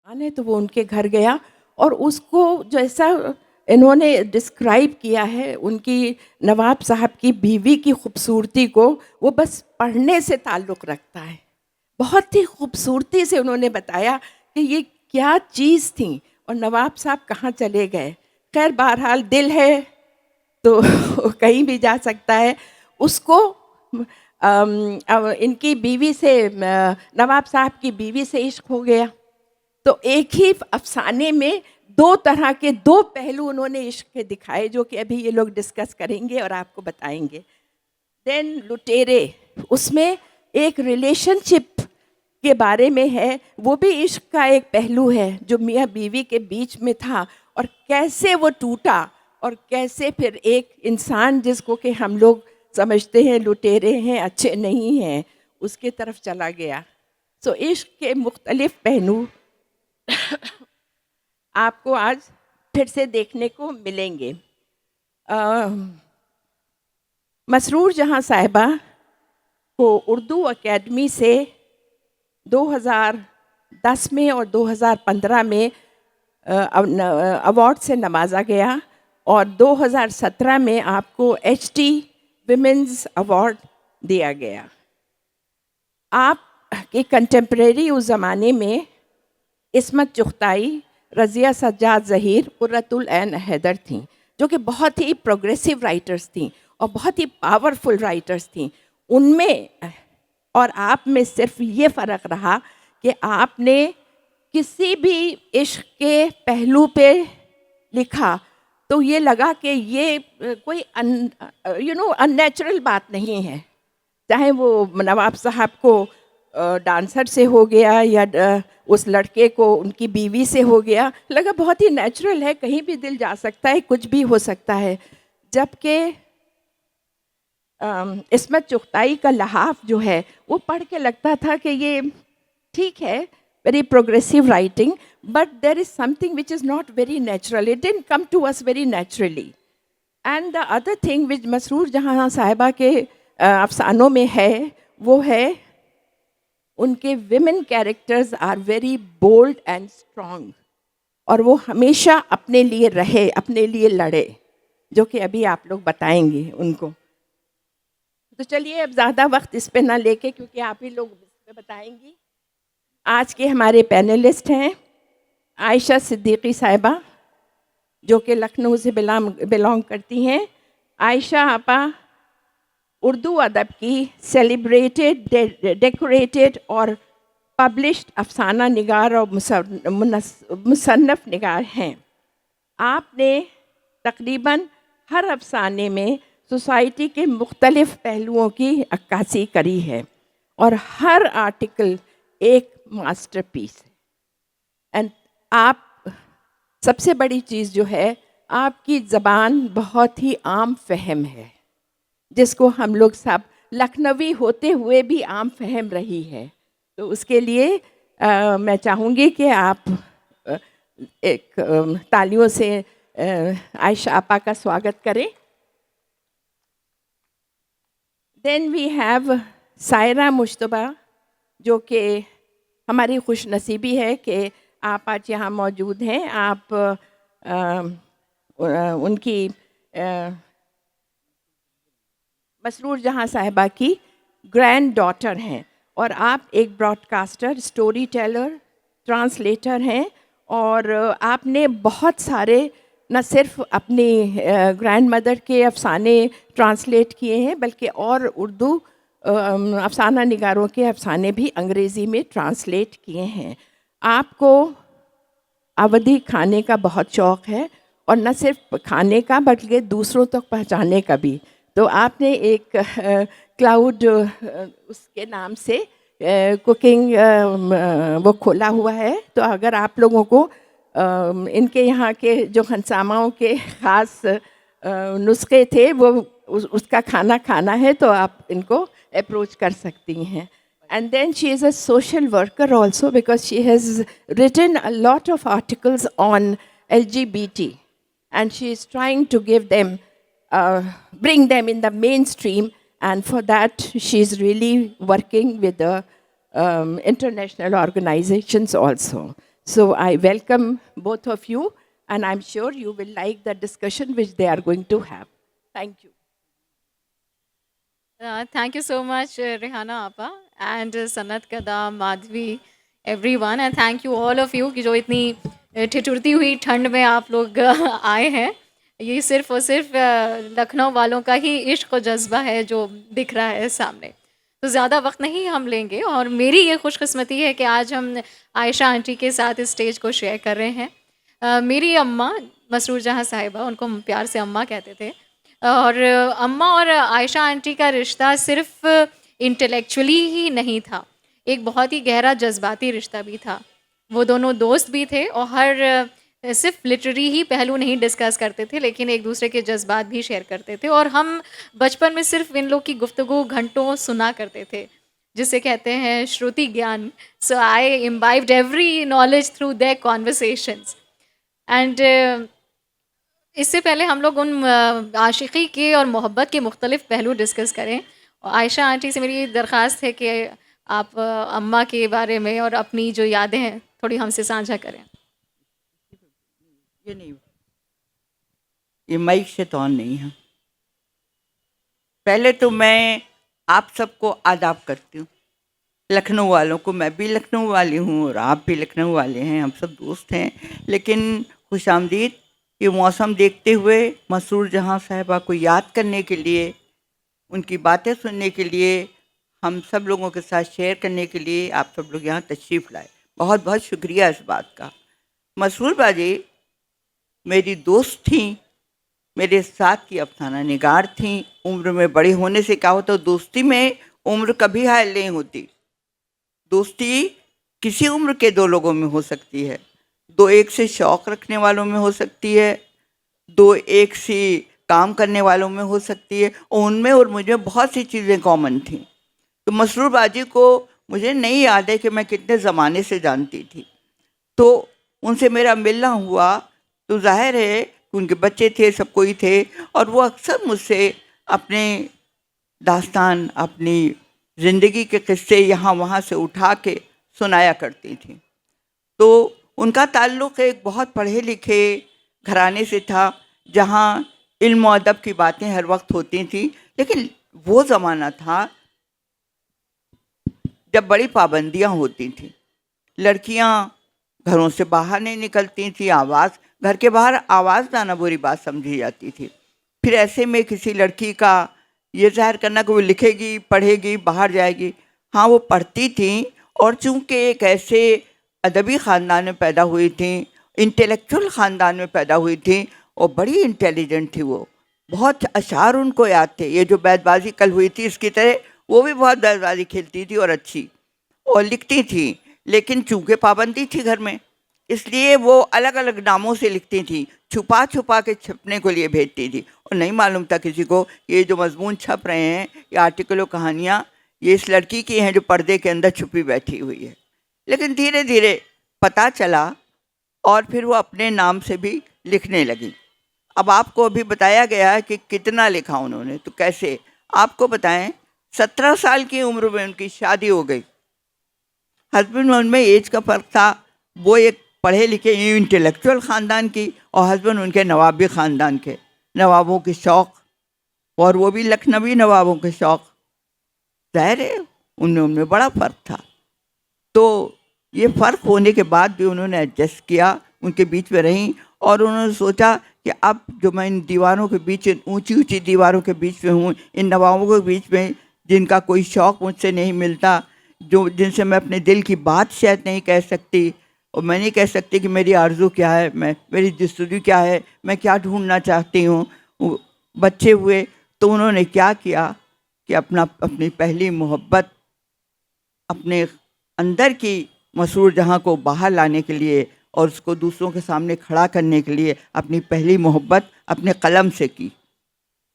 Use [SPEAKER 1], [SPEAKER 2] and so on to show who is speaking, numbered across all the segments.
[SPEAKER 1] आने तो वो उनके घर गया और उसको जैसा इन्होंने डिस्क्राइब किया है उनकी नवाब साहब की बीवी की खूबसूरती को, वो बस पढ़ने से ताल्लुक़ रखता है। बहुत ही खूबसूरती से उन्होंने बताया कि ये क्या चीज़ थी और नवाब साहब कहाँ चले गए। खैर बहरहाल दिल है तो कहीं भी जा सकता है। उसको इनकी बीवी से नवाब साहब की बीवी से इश्क हो गया। तो एक ही अफसाने में दो तरह के दो पहलू उन्होंने इश्क के दिखाए, जो कि अभी ये लोग डिस्कस करेंगे और आपको बताएंगे। देन लुटेरे, उसमें एक रिलेशनशिप के बारे में है, वो भी इश्क का एक पहलू है जो मियाँ बीवी के बीच में था और कैसे वो टूटा और कैसे फिर एक इंसान जिसको कि हम लोग समझते हैं लुटेरे हैं, अच्छे नहीं हैं, उसके तरफ चला गया। सो इश्क के मुख्तलिफ पहलू आपको आज फिर से देखने को मिलेंगे। मसरूर जहाँ साहिबा को उर्दू एकेडमी से 2010 में और 2015 में अवार्ड से नवाजा गया और 2017 में आपको HT विमेंस अवार्ड दिया गया। आप के कंटेम्प्रेरी उस ज़माने में इस्मत चुगताई, रज़िया सज्जाद ज़हीर, कुर्रतुल ऐन हैदर थीं, जो कि बहुत ही प्रोग्रेसिव राइटर्स थीं और बहुत ही पावरफुल राइटर्स थीं। उनमें और आप में सिर्फ ये फ़र्क रहा कि आपने किसी भी इश्क के पहलू पे लिखा तो ये लगा कि ये कोई अननेचुरल बात नहीं है। चाहे वो नवाब साहब को डांसर से हो गया या उस लड़के को उनकी बीवी से हो गया, लगा बहुत ही नेचुरल है, कहीं भी दिल जा सकता है, कुछ भी हो सकता है। जबकि इस्मत चुगताई का लहाफ जो है वो पढ़ के लगता था कि ये ठीक है, very progressive writing, but there is something which is not very natural, it didn't come to us very naturally. And the other thing which Masroor Jahan Sahiba के अफसानों में है वो है उनके women characters are very bold and strong, और वो हमेशा अपने लिए रहे, अपने लिए लड़े, जो कि अभी आप लोग बताएंगे उनको। तो चलिए अब ज़्यादा वक्त इस पे ना लेके, क्योंकि आप ही लोग इस पे बताएंगी। आज के हमारे पैनलिस्ट हैं आयशा सिद्दीकी साहिबा, जो कि लखनऊ से बिलोंग करती हैं। आयशा आपा उर्दू अदब की सेलिब्रेटेड, डेकोरेटेड और पब्लिश्ड अफसाना निगार और मुसन्नफ़ निगार हैं। आपने तकरीबन हर अफसाने में सोसाइटी के मुख्तलिफ़ पहलुओं की अक्कासी करी है और हर आर्टिकल एक मास्टरपीस है। एंड आप सबसे बड़ी चीज़ जो है, आपकी ज़बान बहुत ही आम फहम है, जिसको हम लोग सब लखनवी होते हुए भी आम फहम रही है। तो उसके लिए मैं चाहूँगी कि आप एक तालियों से आयशा आपा का स्वागत करें। Then we have Saira Mushtaba, जो कि हमारी खुशनसीबी है कि आप आज यहाँ मौजूद हैं। आप उनकी मसरूर जहाँ साहिबा की ग्रैंड डॉटर हैं और आप एक ब्रॉडकास्टर, स्टोरी टेलर, ट्रांसलेटर हैं, और आपने बहुत सारे न सिर्फ अपनी ग्रैंड मदर के अफसाने ट्रांसलेट किए हैं, बल्कि और उर्दू अफसाना निगारों के अफसाने भी अंग्रेज़ी में ट्रांसलेट किए हैं। आपको अवधी खाने का बहुत शौक़ है, और न सिर्फ खाने का बल्कि दूसरों तक पहुँचाने का भी। तो आपने एक क्लाउड उसके नाम से कुकिंग वो खोला हुआ है। तो अगर आप लोगों को इनके यहाँ के जो खनसामाओं के ख़ास नुस्खे थे वो उसका खाना खाना है तो आप इनको अप्रोच कर सकती हैं। And then she is a social worker also, because she has written a lot of articles on LGBT, and she is trying to give them, bring them in the mainstream, and for that she is really working with the international organizations also. So I welcome both of you, and I'm sure you will like the discussion which they are going to have. Thank you.
[SPEAKER 2] Thank you so much, Rehana Appa and Sanat Kadam, Madhvi, everyone. And thank you all of you कि जो इतनी ठिठुरती हुई ठंड में आप लोग आए हैं. ये सिर्फ और सिर्फ लखनऊ वालों का ही इश्क और जज्बा है जो दिख रहा है सामने. तो ज़्यादा वक्त नहीं हम लेंगे और मेरी ये खुशकिस्मती है कि आज हम आयशा आंटी के साथ इस स्टेज को शेयर कर रहे हैं. मेरी अम्मा मसरूर जहाँ साहिबा, उनको हम प्यार से अम्मा कहते थे. और अम्मा और आयशा आंटी का रिश्ता सिर्फ इंटेलेक्चुअली ही नहीं था, एक बहुत ही गहरा जज्बाती रिश्ता भी था. वो दोनों दोस्त भी थे और हर सिर्फ लिटरेरी ही पहलू नहीं डिस्कस करते थे, लेकिन एक दूसरे के जज्बात भी शेयर करते थे. और हम बचपन में सिर्फ इन लोग की गुफ्तगू घंटों सुना करते थे, जिसे कहते हैं श्रुति ज्ञान. So I imbibed every knowledge through their conversations. And इससे पहले हम लोग उन आशिकी के और मोहब्बत के मुख्तलिफ़ पहलू डिस्कस करें. और आयशा आंटी से मेरी दरख्वास्त है कि आप अम्मा के बारे में और अपनी जो यादें हैं थोड़ी हमसे साझा करें.
[SPEAKER 3] ये नहीं, ये माइक से तो ऑन नहीं है. पहले तो मैं आप सबको आदाब करती हूँ, लखनऊ वालों को. मैं भी लखनऊ वाली हूँ और आप भी लखनऊ वाले हैं, हम सब दोस्त हैं. लेकिन खुशामदीद. ये मौसम देखते हुए मसरूर जहाँ साहिबा को याद करने के लिए, उनकी बातें सुनने के लिए, हम सब लोगों के साथ शेयर करने के लिए आप सब लोग यहाँ तशरीफ़ लाए. बहुत बहुत शुक्रिया इस बात का. मसरूर बाजी मेरी दोस्त थी, मेरे साथ की अफसाना निगार थी. उम्र में बड़े होने से क्या होता, दोस्ती में उम्र कभी हायल नहीं होती. दोस्ती किसी उम्र के दो लोगों में हो सकती है, दो एक से शौक़ रखने वालों में हो सकती है, दो एक से काम करने वालों में हो सकती है. और उनमें और मुझे बहुत सी चीज़ें कॉमन थी. तो मसरूर बाजी को मुझे नहीं याद है कि मैं कितने ज़माने से जानती थी. तो उनसे मेरा मिलना हुआ तो जाहिर है कि उनके बच्चे थे, सब कोई थे, और वो अक्सर मुझसे अपने दास्तान, अपनी ज़िंदगी के किस्से यहाँ वहाँ से उठा के सुनाया करती थी. तो उनका ताल्लुक़ एक बहुत पढ़े लिखे घराने से था, जहाँ इल्म और अदब की बातें हर वक्त होती थी. लेकिन वो ज़माना था जब बड़ी पाबंदियाँ होती थीं. लड़कियाँ घरों से बाहर नहीं निकलती थी. घर के बाहर आवाज़ लाना बुरी बात समझी जाती थी. फिर ऐसे में किसी लड़की का ये ज़ाहिर करना कि वो लिखेगी, पढ़ेगी, बाहर जाएगी. हाँ, वो पढ़ती थी, और चूँकि एक ऐसे अदबी ख़ानदान में पैदा हुई थी, इंटेलेक्चुअल ख़ानदान में पैदा हुई थी, और बड़ी इंटेलिजेंट थी. वो बहुत अशार उनको याद थे. ये जो बैतबाजी कल हुई थी, इसकी तरह वो भी बहुत बैतबाजी खेलती थी और अच्छी, और लिखती थी. लेकिन चूँकि पाबंदी थी घर में, इसलिए वो अलग अलग नामों से लिखती थी, छुपा छुपा के छपने को लिए भेजती थी. और नहीं मालूम था किसी को ये जो मजमून छप रहे हैं, ये आर्टिकल कहानियाँ, ये इस लड़की की हैं जो पर्दे के अंदर छुपी बैठी हुई है. लेकिन धीरे धीरे पता चला, और फिर वो अपने नाम से भी लिखने लगी. अब आपको अभी बताया गया है कि कितना लिखा उन्होंने, तो कैसे आपको बताएं. 17 साल की उम्र में उनकी शादी हो गई. हस्बैंड में उनमें एज का फ़र्क था. वो एक पढ़े लिखे इंटेलेक्चुअल ख़ानदान की, और हस्बैंड उनके नवाबी ख़ानदान के, नवाबों के शौक़, और वो भी लखनवी नवाबों के शौक़. ज़ाहिर है उनमें बड़ा फ़र्क था. तो ये फ़र्क होने के बाद भी उन्होंने एडजस्ट किया, उनके बीच में रहीं. और उन्होंने सोचा कि अब जो मैं इन दीवारों के बीच, ऊंची ऊंची दीवारों के बीच में हूँ, इन नवाबों के बीच में जिनका कोई शौक़ मुझसे नहीं मिलता, जो जिनसे मैं अपने दिल की बात शायद नहीं कह सकती, और मैं नहीं कह सकती कि मेरी आरज़ू क्या है, मेरी जस्तजू क्या है, मैं क्या ढूंढना चाहती हूँ. बच्चे हुए तो उन्होंने क्या किया कि अपनी पहली मोहब्बत, अपने अंदर की मसरूर जहाँ को बाहर लाने के लिए और उसको दूसरों के सामने खड़ा करने के लिए अपनी पहली मोहब्बत अपने कलम से की,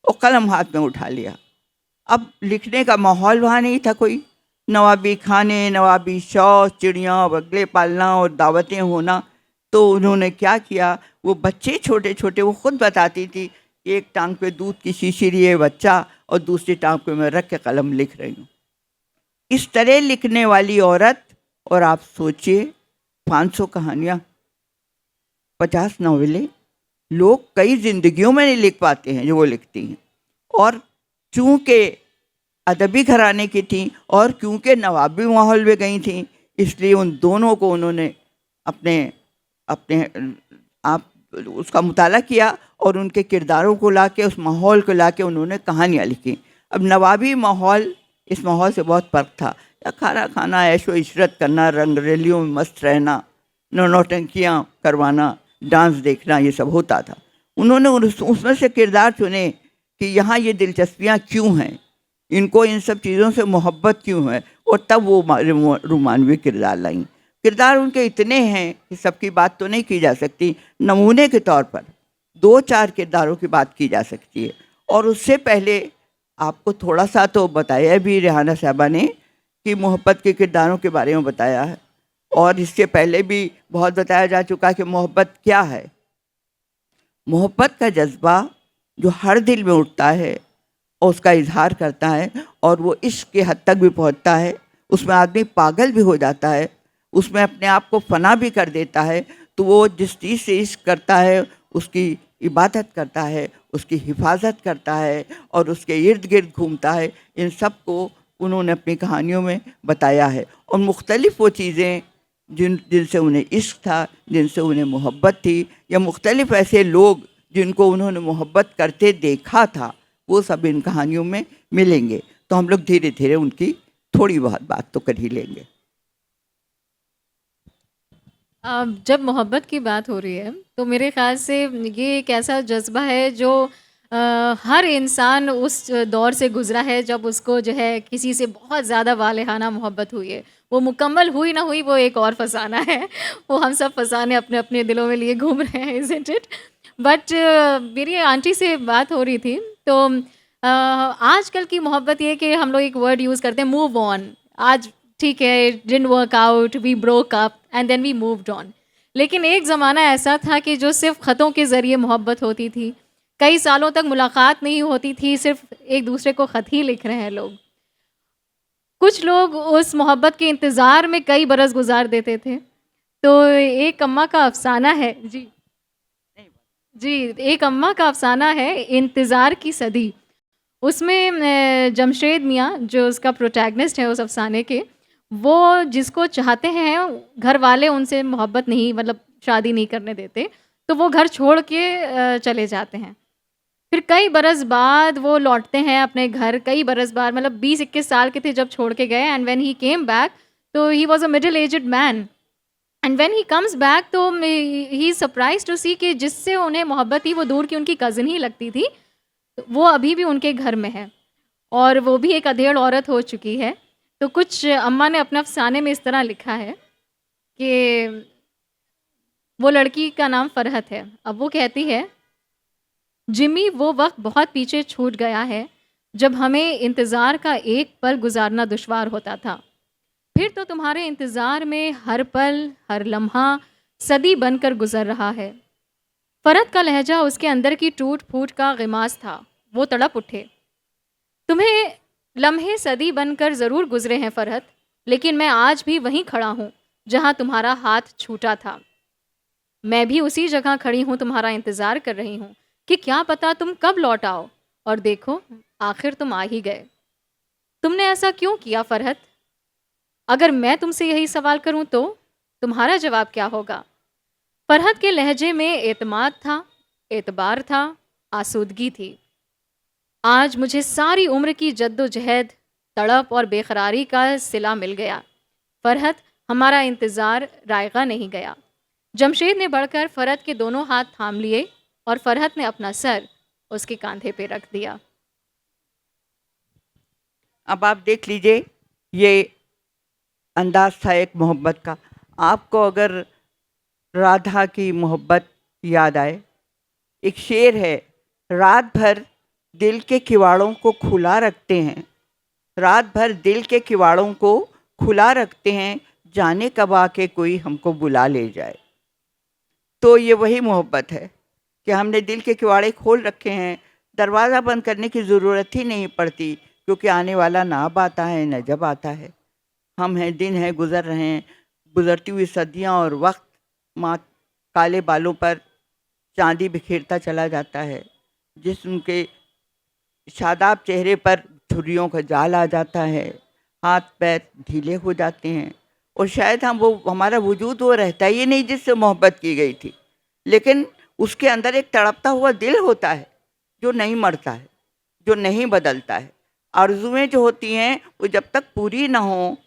[SPEAKER 3] और कलम हाथ में उठा लिया. अब लिखने का माहौल वहाँ नहीं था कोई. नवाबी खाने, नवाबी शौक, चिड़ियाँ बगले पालना और दावतें होना. तो उन्होंने क्या किया, वो बच्चे छोटे छोटे, वो ख़ुद बताती थी, एक टांग पे दूध की शीशी लिए बच्चा और दूसरी टांग पे मैं रख के कलम लिख रही हूँ. इस तरह लिखने वाली औरत, और आप सोचिए 500 कहानियाँ, 50 नावलें लोग कई जिंदगियों में नहीं लिख पाते हैं जो वो लिखती हैं। और चूँकि अदबी घराने की थी और क्योंकि नवाबी माहौल में गई थी, इसलिए उन दोनों को उन्होंने अपने अपने आप उसका मुताला किया और उनके किरदारों को लाके, उस माहौल को लाके उन्होंने कहानियाँ लिखी। अब नवाबी माहौल इस माहौल से बहुत फ़र्क था। या खाना खाना, ऐशो इशरत करना, रंगरेलियों में मस्त रहना, नौटंकियाँ करवाना, डांस देखना, ये सब होता था। उन्होंने उसमें से किरदार चुने कि यहाँ ये दिलचस्पियाँ क्यों हैं, इनको इन सब चीज़ों से मोहब्बत क्यों है, और तब वो रोमानवी किरदार लाईं। किरदार उनके इतने हैं कि सबकी बात तो नहीं की जा सकती। नमूने के तौर पर 2-4 किरदारों की बात की जा सकती है। और उससे पहले आपको थोड़ा सा तो बताया भी रेहाना साहबा ने कि मोहब्बत के किरदारों के बारे में बताया है, और इससे पहले भी बहुत बताया जा चुका कि मोहब्बत क्या है। मोहब्बत का जज्बा जो हर दिल में उठता है और उसका इजहार करता है, और वो इश्क के हद तक भी पहुंचता है, उसमें आदमी पागल भी हो जाता है, उसमें अपने आप को फना भी कर देता है। तो वो जिस चीज़ से इश्क करता है उसकी इबादत करता है, उसकी हिफाजत करता है और उसके इर्द गिर्द घूमता है। इन सब को उन्होंने अपनी कहानियों में बताया है। और मुख्तलिफ़ वो चीज़ें जिनसे उन्हें इश्क था, जिनसे उन्हें मोहब्बत थी, या मुख्तलिफ़ ऐसे लोग जिनको उन्होंने मोहब्बत करते देखा था, वो सब इन कहानियों में मिलेंगे। तो हम लोग धीरे धीरे उनकी थोड़ी बहुत बात तो कर ही लेंगे।
[SPEAKER 2] जब मोहब्बत की बात हो रही है तो मेरे ख़्याल से ये एक ऐसा जज्बा है जो हर इंसान उस दौर से गुज़रा है जब उसको जो है किसी से बहुत ज़्यादा वालेहाना मोहब्बत हुई है। वो मुकम्मल हुई ना हुई वो एक और फ़साना है। वो हम सब फ़साने अपने अपने दिलों में लिए घूम रहे हैं, इज़न्ट इट? बट मेरी आंटी से बात हो रही थी तो आजकल की मोहब्बत ये है कि हम लोग एक वर्ड यूज़ करते हैं, मूव ऑन। आज ठीक है, it didn't work out, we broke up and then we moved on. लेकिन एक ज़माना ऐसा था कि जो सिर्फ़ ख़तों के ज़रिए मोहब्बत होती थी। कई सालों तक मुलाकात नहीं होती थी, सिर्फ़ एक दूसरे को ख़त ही लिख रहे हैं लोग। कुछ लोग उस मोहब्बत के इंतज़ार में कई बरस गुज़ार देते थे। तो एक अम्मा का अफ़साना है जी, जी, एक अम्मा का अफ़साना है इंतज़ार की सदी। उसमें जमशेद मियाँ जो उसका प्रोटैगनिस्ट है उस अफ़साने के, वो जिसको चाहते हैं घर वाले उनसे मोहब्बत नहीं, मतलब शादी नहीं करने देते, तो वो घर छोड़ के चले जाते हैं। फिर कई बरस बाद वो लौटते हैं अपने घर, कई बरस बाद, मतलब 20-21 साल के थे जब छोड़ के गए, and when he came back तो he was a middle aged man. And when he comes back तो he is surprised to see कि जिससे उन्हें मोहब्बत थी वो दूर की उनकी कज़िन ही लगती थी, वो अभी भी उनके घर में है और वो भी एक अधेड़ औरत हो चुकी है। तो कुछ अम्मा ने अपने अफ़साने में इस तरह लिखा है कि वो लड़की का नाम फ़रहत है। अब वो कहती है, जिमी वो वक़्त बहुत पीछे छूट गया है जब हमें इंतज़ार का एक पल गुज़ारना दुश्वार होता था। फिर तो तुम्हारे इंतज़ार में हर पल, हर लम्हा सदी बनकर गुज़र रहा है। फ़रहत का लहजा उसके अंदर की टूट-फूट का ग़िमास था। वो तड़प उठे। तुम्हें लम्हे सदी बनकर ज़रूर गुज़रे हैं फ़रहत, लेकिन मैं आज भी वहीं खड़ा हूँ जहाँ तुम्हारा हाथ छूटा था। मैं भी उसी जगह खड़ी हूँ, तुम्हारा इंतज़ार कर रही हूँ कि क्या पता तुम कब लौट आओ, और देखो आखिर तुम आ ही गए। तुमने ऐसा क्यों किया फ़रहत? अगर मैं तुमसे यही सवाल करूँ तो तुम्हारा जवाब क्या होगा? फ़रहत के लहजे में एतमाद था, एतबार था, आसूदगी थी। आज मुझे सारी उम्र की जद्दोजहद, तड़प और बेकरारी का सिला मिल गया। फ़रहत, हमारा इंतज़ार रायगा नहीं गया। जमशेद ने बढ़कर फ़रहत के दोनों हाथ थाम लिए और फ़रहत ने अपना सर उसके कांधे पे रख दिया।
[SPEAKER 3] अब आप देख लीजिए, ये अंदाज़ था एक मोहब्बत का। आपको अगर राधा की मोहब्बत याद आए, एक शेर है, रात भर दिल के किवाड़ों को खुला रखते हैं, रात भर दिल के किवाड़ों को खुला रखते हैं, जाने कब आके कोई हमको बुला ले जाए। तो ये वही मोहब्बत है कि हमने दिल के किवाड़े खोल रखे हैं, दरवाज़ा बंद करने की ज़रूरत ही नहीं पड़ती, क्योंकि आने वाला ना अब आता है न जब आता है। हम हैं, दिन है, गुज़र रहे हैं, गुजरती हुई सदियां और वक्त माँ काले बालों पर चांदी बिखेरता चला जाता है, जिस्म के शादाब चेहरे पर छुरियों का जाल आ जाता है, हाथ पैर ढीले हो जाते हैं और शायद हमारा वजूद वो रहता ही नहीं जिससे मोहब्बत की गई थी। लेकिन उसके अंदर एक तड़पता हुआ दिल होता है जो नहीं मरता है, जो नहीं बदलता है। आरज़ुएं जो होती हैं वो जब तक पूरी ना हो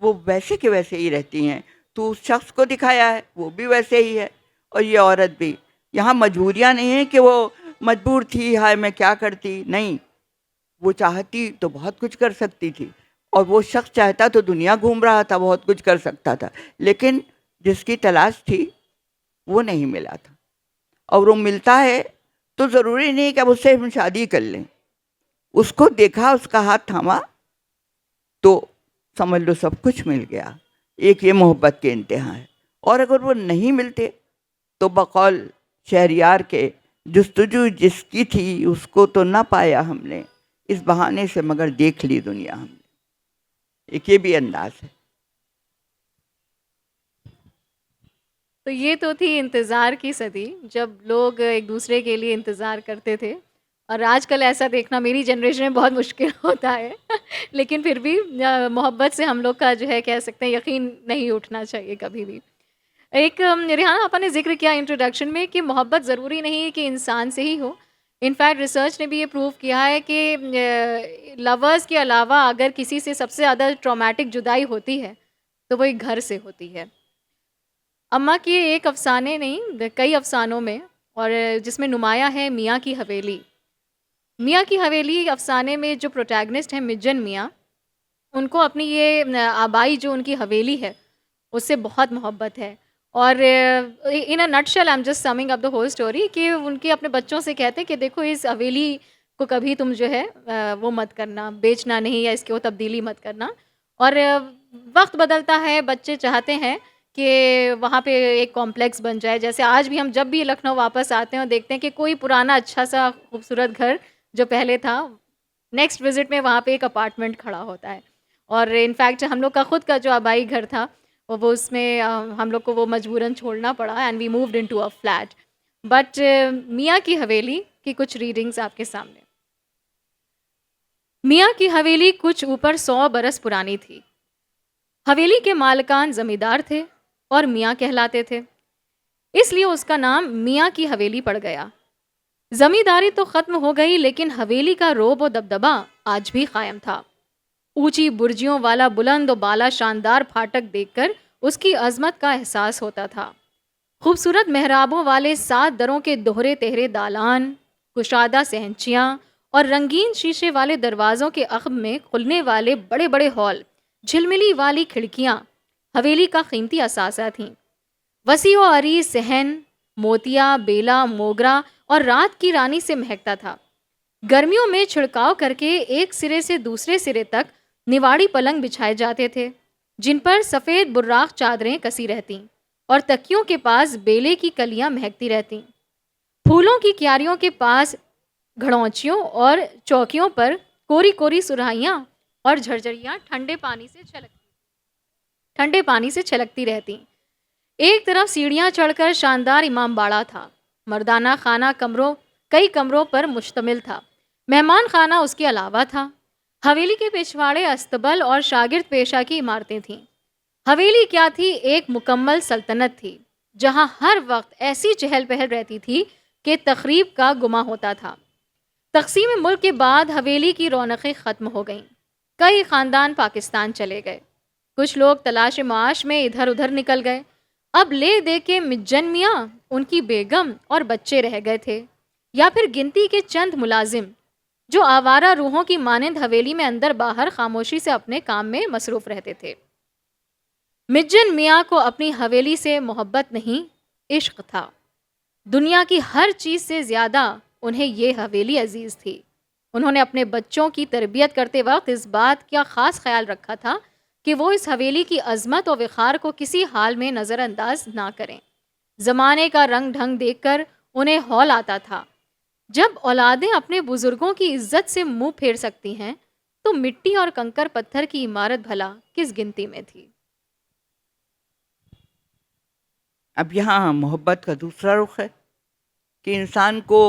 [SPEAKER 3] वो वैसे के वैसे ही रहती हैं। तो उस शख्स को दिखाया है वो भी वैसे ही है और ये औरत भी। यहाँ मजबूरियाँ नहीं है कि वो मजबूर थी, हाय मैं क्या करती, नहीं, वो चाहती तो बहुत कुछ कर सकती थी और वो शख्स चाहता तो दुनिया घूम रहा था, बहुत कुछ कर सकता था, लेकिन जिसकी तलाश थी वो नहीं मिला था। और वो मिलता है तो ज़रूरी नहीं कि अब उससे हम शादी कर लें। उसको देखा, उसका हाथ थामा तो समझ लो सब कुछ मिल गया। एक ये मोहब्बत के इम्तिहान है। और अगर वो नहीं मिलते तो बकौल शहरियार के, जुस्तजू जिसकी थी उसको तो ना पाया हमने, इस बहाने से मगर देख ली दुनिया हमने। एक ये भी अंदाज है।
[SPEAKER 2] तो ये तो थी इंतज़ार की सदी, जब लोग एक दूसरे के लिए इंतज़ार करते थे। और आजकल ऐसा देखना मेरी जनरेशन में बहुत मुश्किल होता है लेकिन फिर भी मोहब्बत से हम लोग का जो है कह सकते हैं यकीन नहीं उठना चाहिए कभी भी। एक रिहाना आपा ने ज़िक्र किया इंट्रोडक्शन में कि मोहब्बत ज़रूरी नहीं है कि इंसान से ही हो। इनफैक्ट रिसर्च ने भी ये प्रूव किया है कि लवर्स के अलावा अगर किसी से सबसे ज़्यादा ट्रॉमेटिक जुदाई होती है तो वो एक घर से होती है। अम्मा के एक अफ़साने नहीं कई अफ़सानों में, और जिसमें नुमाया है मियाँ की हवेली। मियाँ की हवेली अफ़साने में जो प्रोटैगनिस्ट हैं मिज्जन मियाँ, उनको अपनी ये आबाई जो उनकी हवेली है उससे बहुत मोहब्बत है। और in a nutshell I am just summing up the whole story कि उनके अपने बच्चों से कहते हैं कि देखो इस हवेली को कभी तुम जो है वो मत करना, बेचना नहीं या इसकी वो तब्दीली मत करना। और वक्त बदलता है, बच्चे चाहते हैं कि वहाँ पे एक कॉम्प्लेक्स बन जाए। जैसे आज भी हम जब भी लखनऊ वापस आते हैं और देखते हैं कि कोई पुराना अच्छा सा खूबसूरत घर जो पहले था, नेक्स्ट विज़िट में वहाँ पे एक अपार्टमेंट खड़ा होता है। और इनफैक्ट हम लोग का खुद का जो आबाई घर था वो उसमें हम लोग को वो मजबूरन छोड़ना पड़ा and we moved into a flat. But मियाँ की हवेली की कुछ रीडिंग्स आपके सामने। मियाँ की हवेली कुछ ऊपर 100 बरस पुरानी थी। हवेली के मालिकान जमींदार थे और मियाँ कहलाते थे, इसलिए उसका नाम मियाँ की हवेली पड़ गया। जमींदारी तो खत्म हो गई लेकिन हवेली का रोब और दबदबा आज भी कायम था। ऊंची बुर्जियों वाला बुलंद और बाला शानदार फाटक देखकर उसकी अजमत का एहसास होता था। खूबसूरत मेहराबों वाले 7 दरों के दोहरे तेहरे दालान, कुशादा सहनचियाँ और रंगीन शीशे वाले दरवाज़ों के अख्ब में खुलने वाले बड़े बड़े हॉल, झिलमिली वाली खिड़कियाँ हवेली का कीमती असासा थीं। वसी व अरीज सहन, मोतिया, बेला, मोगरा और रात की रानी से महकता था। गर्मियों में छिड़काव करके एक सिरे से दूसरे सिरे तक निवाड़ी पलंग बिछाए जाते थे, जिन पर सफ़ेद बुर्राक चादरें कसी रहतीं और तकियों के पास बेले की कलियां महकती रहतीं। फूलों की क्यारियों के पास घड़ौंचियों और चौकियों पर कोरी कोरी सुराहियां और झरझरियां ठंडे पानी से छलकती रहतीं। एक तरफ सीढ़ियां चढ़कर शानदार इमामबाड़ा था। मर्दाना खाना कई कमरों पर मुश्तमिल था। मेहमान खाना उसके अलावा था। हवेली के पिछवाड़े अस्तबल और शागिर्द पेशा की इमारतें थीं। हवेली क्या थी, एक मुकम्मल सल्तनत थी, जहां हर वक्त ऐसी चहल पहल रहती थी कि तकरीब का गुमा होता था। तकसीम मुल्क के बाद हवेली की रौनकें ख़त्म हो गईं। कई ख़ानदान पाकिस्तान चले गए। कुछ लोग तलाश माश में इधर उधर निकल गए। अब ले दे के मिज्जन मियाँ, उनकी बेगम और बच्चे रह गए थे, या फिर गिनती के चंद मुलाजिम जो आवारा रूहों की मानंद हवेली में अंदर बाहर खामोशी से अपने काम में मसरूफ़ रहते थे। मिज्जन मियाँ को अपनी हवेली से मोहब्बत नहीं, इश्क था। दुनिया की हर चीज़ से ज़्यादा उन्हें ये हवेली अजीज़ थी। उन्होंने अपने बच्चों की तरबियत करते वक्त इस बात का ख़ास ख्याल रखा था कि वो इस हवेली की अज़मत और वक़ार को किसी हाल में नज़रअंदाज ना करें। ज़माने का रंग ढंग देखकर उन्हें हौल आता था। जब औलादें अपने बुज़ुर्गों की इज्जत से मुंह फेर सकती हैं तो मिट्टी और कंकर पत्थर की इमारत भला किस गिनती में थी।
[SPEAKER 3] अब यहाँ मोहब्बत का दूसरा रुख है कि इंसान को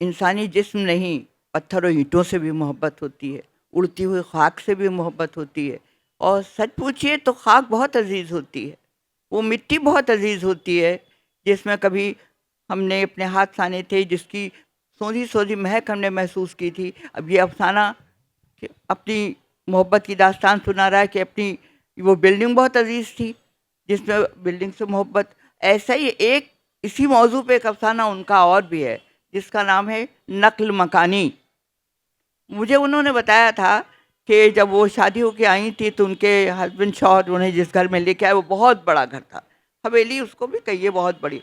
[SPEAKER 3] इंसानी जिस्म नहीं, पत्थर और ईंटों से भी मोहब्बत होती है, उड़ती हुई खाक से भी मोहब्बत होती है। और सच पूछिए तो खाक बहुत अजीज़ होती है, वो मिट्टी बहुत अजीज़ होती है जिसमें कभी हमने अपने हाथ साने थे, जिसकी सोंधी सोंधी महक हमने महसूस की थी। अब ये अफसाना कि अपनी मोहब्बत की दास्तान सुना रहा है कि अपनी वो बिल्डिंग बहुत अजीज़ थी, जिसमें बिल्डिंग से मोहब्बत। ऐसा ही एक इसी मौजू पे एक अफसाना उनका और भी है, जिसका नाम है नक्ल मकानी। मुझे उन्होंने बताया था कि जब वो शादी होके आई थी तो उनके हस्बैंड शौहर उन्हें जिस घर में लेके आए वो बहुत बड़ा घर था, हवेली उसको भी कहिए बहुत बड़ी।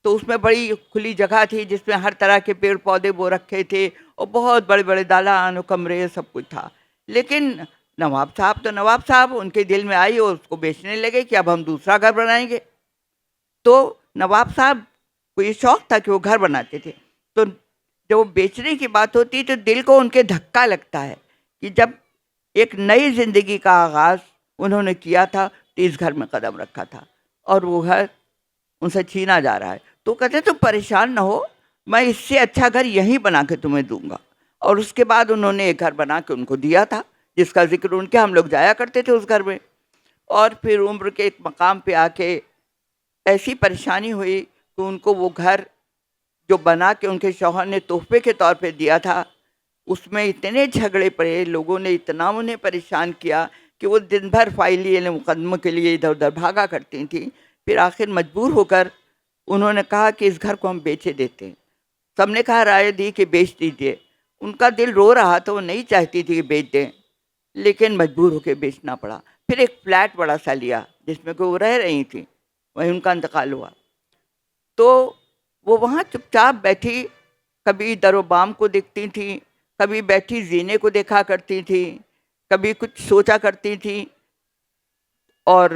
[SPEAKER 3] तो उसमें बड़ी खुली जगह थी जिसमें हर तरह के पेड़ पौधे वो रखे थे और बहुत बड़े बड़े दालान और कमरे सब कुछ था। लेकिन नवाब साहब तो नवाब साहब, उनके दिल में आई और उसको बेचने लगे कि अब हम दूसरा घर बनाएंगे। तो नवाब साहब को ये शौक था कि वो घर बनाते थे। तो जब वो बेचने की बात होती तो दिल को उनके धक्का लगता है कि जब एक नई ज़िंदगी का आगाज़ उन्होंने किया था तो इस घर में कदम रखा था और वो घर उनसे छीना जा रहा है। तो कहते तुम परेशान ना हो, मैं इससे अच्छा घर यहीं बना के तुम्हें दूंगा। और उसके बाद उन्होंने एक घर बना के उनको दिया था, जिसका जिक्र उनके हम लोग जाया करते थे उस घर में। और फिर उम्र के एक मकाम पे आके ऐसी परेशानी हुई कि उनको वो घर जो बना के उनके शौहर ने तोहफे के तौर पे दिया था, उसमें इतने झगड़े पड़े, लोगों ने इतना उन्हें परेशान किया कि वो दिन भर फाइली मुकदमों के लिए इधर उधर भागा करती थी। फिर आखिर मजबूर होकर उन्होंने कहा कि इस घर को हम बेचे देते हैं। सबने कहा राय दी कि बेच दीजिए। उनका दिल रो रहा था, वो नहीं चाहती थी कि बेच दें, लेकिन मजबूर होकर बेचना पड़ा। फिर एक फ्लैट बड़ा सा लिया जिसमें कि वो रह रही थी, वहीं उनका इंतकाल हुआ। तो वो वहाँ चुपचाप बैठी, कभी दरो बाम को देखती थी, कभी बैठी जीने को देखा करती थी, कभी कुछ सोचा करती थी और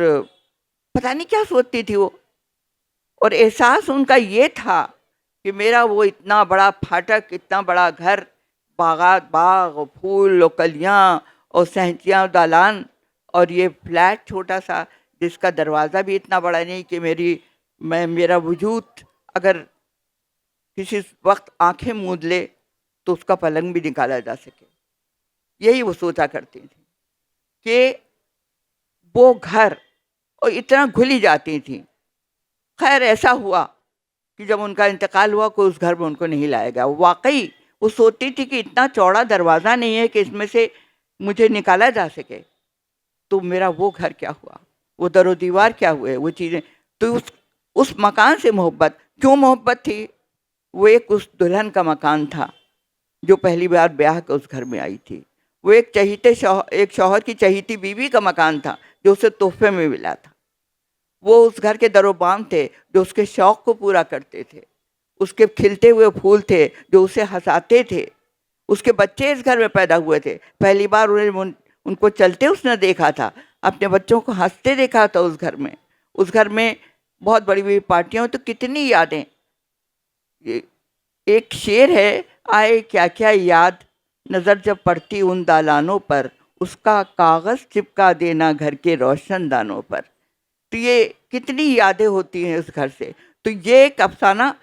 [SPEAKER 3] पता नहीं क्या सोचती थी वो। और एहसास उनका ये था कि मेरा वो इतना बड़ा फाटक, इतना बड़ा घर, बागात बाग और फूल और कलियाँ और सहंतियाँ और दालान, और ये फ्लैट छोटा सा जिसका दरवाज़ा भी इतना बड़ा नहीं कि मेरा वजूद अगर किसी वक्त आंखें मूंद ले तो उसका पलंग भी निकाला जा सके। यही वो सोचा करती थी कि वो घर और इतना घुली जाती थी। खैर ऐसा हुआ कि जब उनका इंतकाल हुआ कोई उस घर में उनको नहीं लाया गया। वाकई वो सोचती थी कि इतना चौड़ा दरवाज़ा नहीं है कि इसमें से मुझे निकाला जा सके, तो मेरा वो घर क्या हुआ, वो दरो दीवार क्या हुए, वो चीज़ें। तो उस मकान से मोहब्बत, क्यों मोहब्बत थी? वो एक उस दुल्हन का मकान था जो पहली बार ब्याह के उस घर में आई थी। वो एक शौहर की चहीती बीवी का मकान था जो उसे तोहफे में मिला था। वो उस घर के दरोबाम थे जो उसके शौक़ को पूरा करते थे। उसके खिलते हुए फूल थे जो उसे हंसाते थे। उसके बच्चे इस घर में पैदा हुए थे। पहली बार उनको चलते उसने देखा था, अपने बच्चों को हंसते देखा था उस घर में। उस घर में बहुत बड़ी बड़ी पार्टियाँ, तो कितनी यादें। एक शेर है, आए क्या क्या याद, नज़र जब पड़ती उन दालानों पर, उसका कागज़ चिपका देना घर के रोशन दानों पर। तो ये कितनी यादें होती हैं उस घर से। तो ये एक अफसाना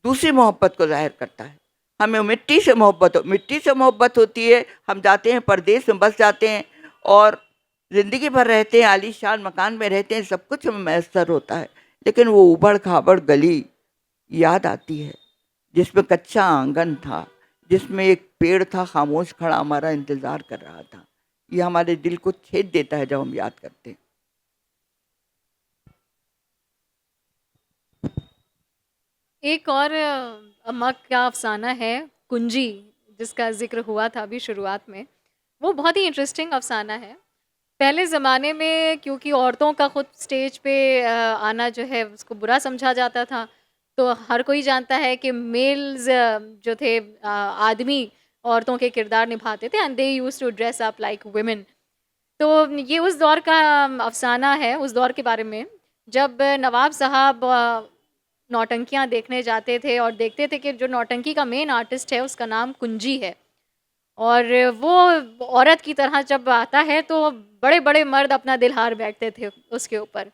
[SPEAKER 3] दूसरी मोहब्बत को ज़ाहिर करता है। हमें मिट्टी से मोहब्बत होती है। हम जाते हैं परदेश में, बस जाते हैं और ज़िंदगी भर रहते हैं, आलीशान मकान में रहते हैं, सब कुछ हमें मैसर होता है, लेकिन वो उबड़ खाबड़ गली याद आती है जिसमें कच्चा आंगन था, जिसमें एक पेड़ था खामोश खड़ा हमारा इंतज़ार कर रहा था। ये हमारे दिल को छेद देता है जब हम याद करते हैं।
[SPEAKER 2] एक और अम्मा का अफ़साना है कुंजी, जिसका ज़िक्र हुआ था अभी शुरुआत में। वो बहुत ही इंटरेस्टिंग अफ़साना है। पहले ज़माने में क्योंकि औरतों का खुद स्टेज पे आना जो है उसको बुरा समझा जाता था, तो हर कोई जानता है कि मेल्स जो थे आदमी औरतों के किरदार निभाते थे and they used to dress up like women. तो ये उस दौर का अफ़साना है, उस दौर के बारे में जब नवाब साहब नौटंकियाँ देखने जाते थे और देखते थे कि जो नौटंकी का मेन आर्टिस्ट है उसका नाम कुंजी है, और वो औरत की तरह जब आता है तो बड़े बड़े मर्द अपना दिल हार बैठते थे उसके ऊपर।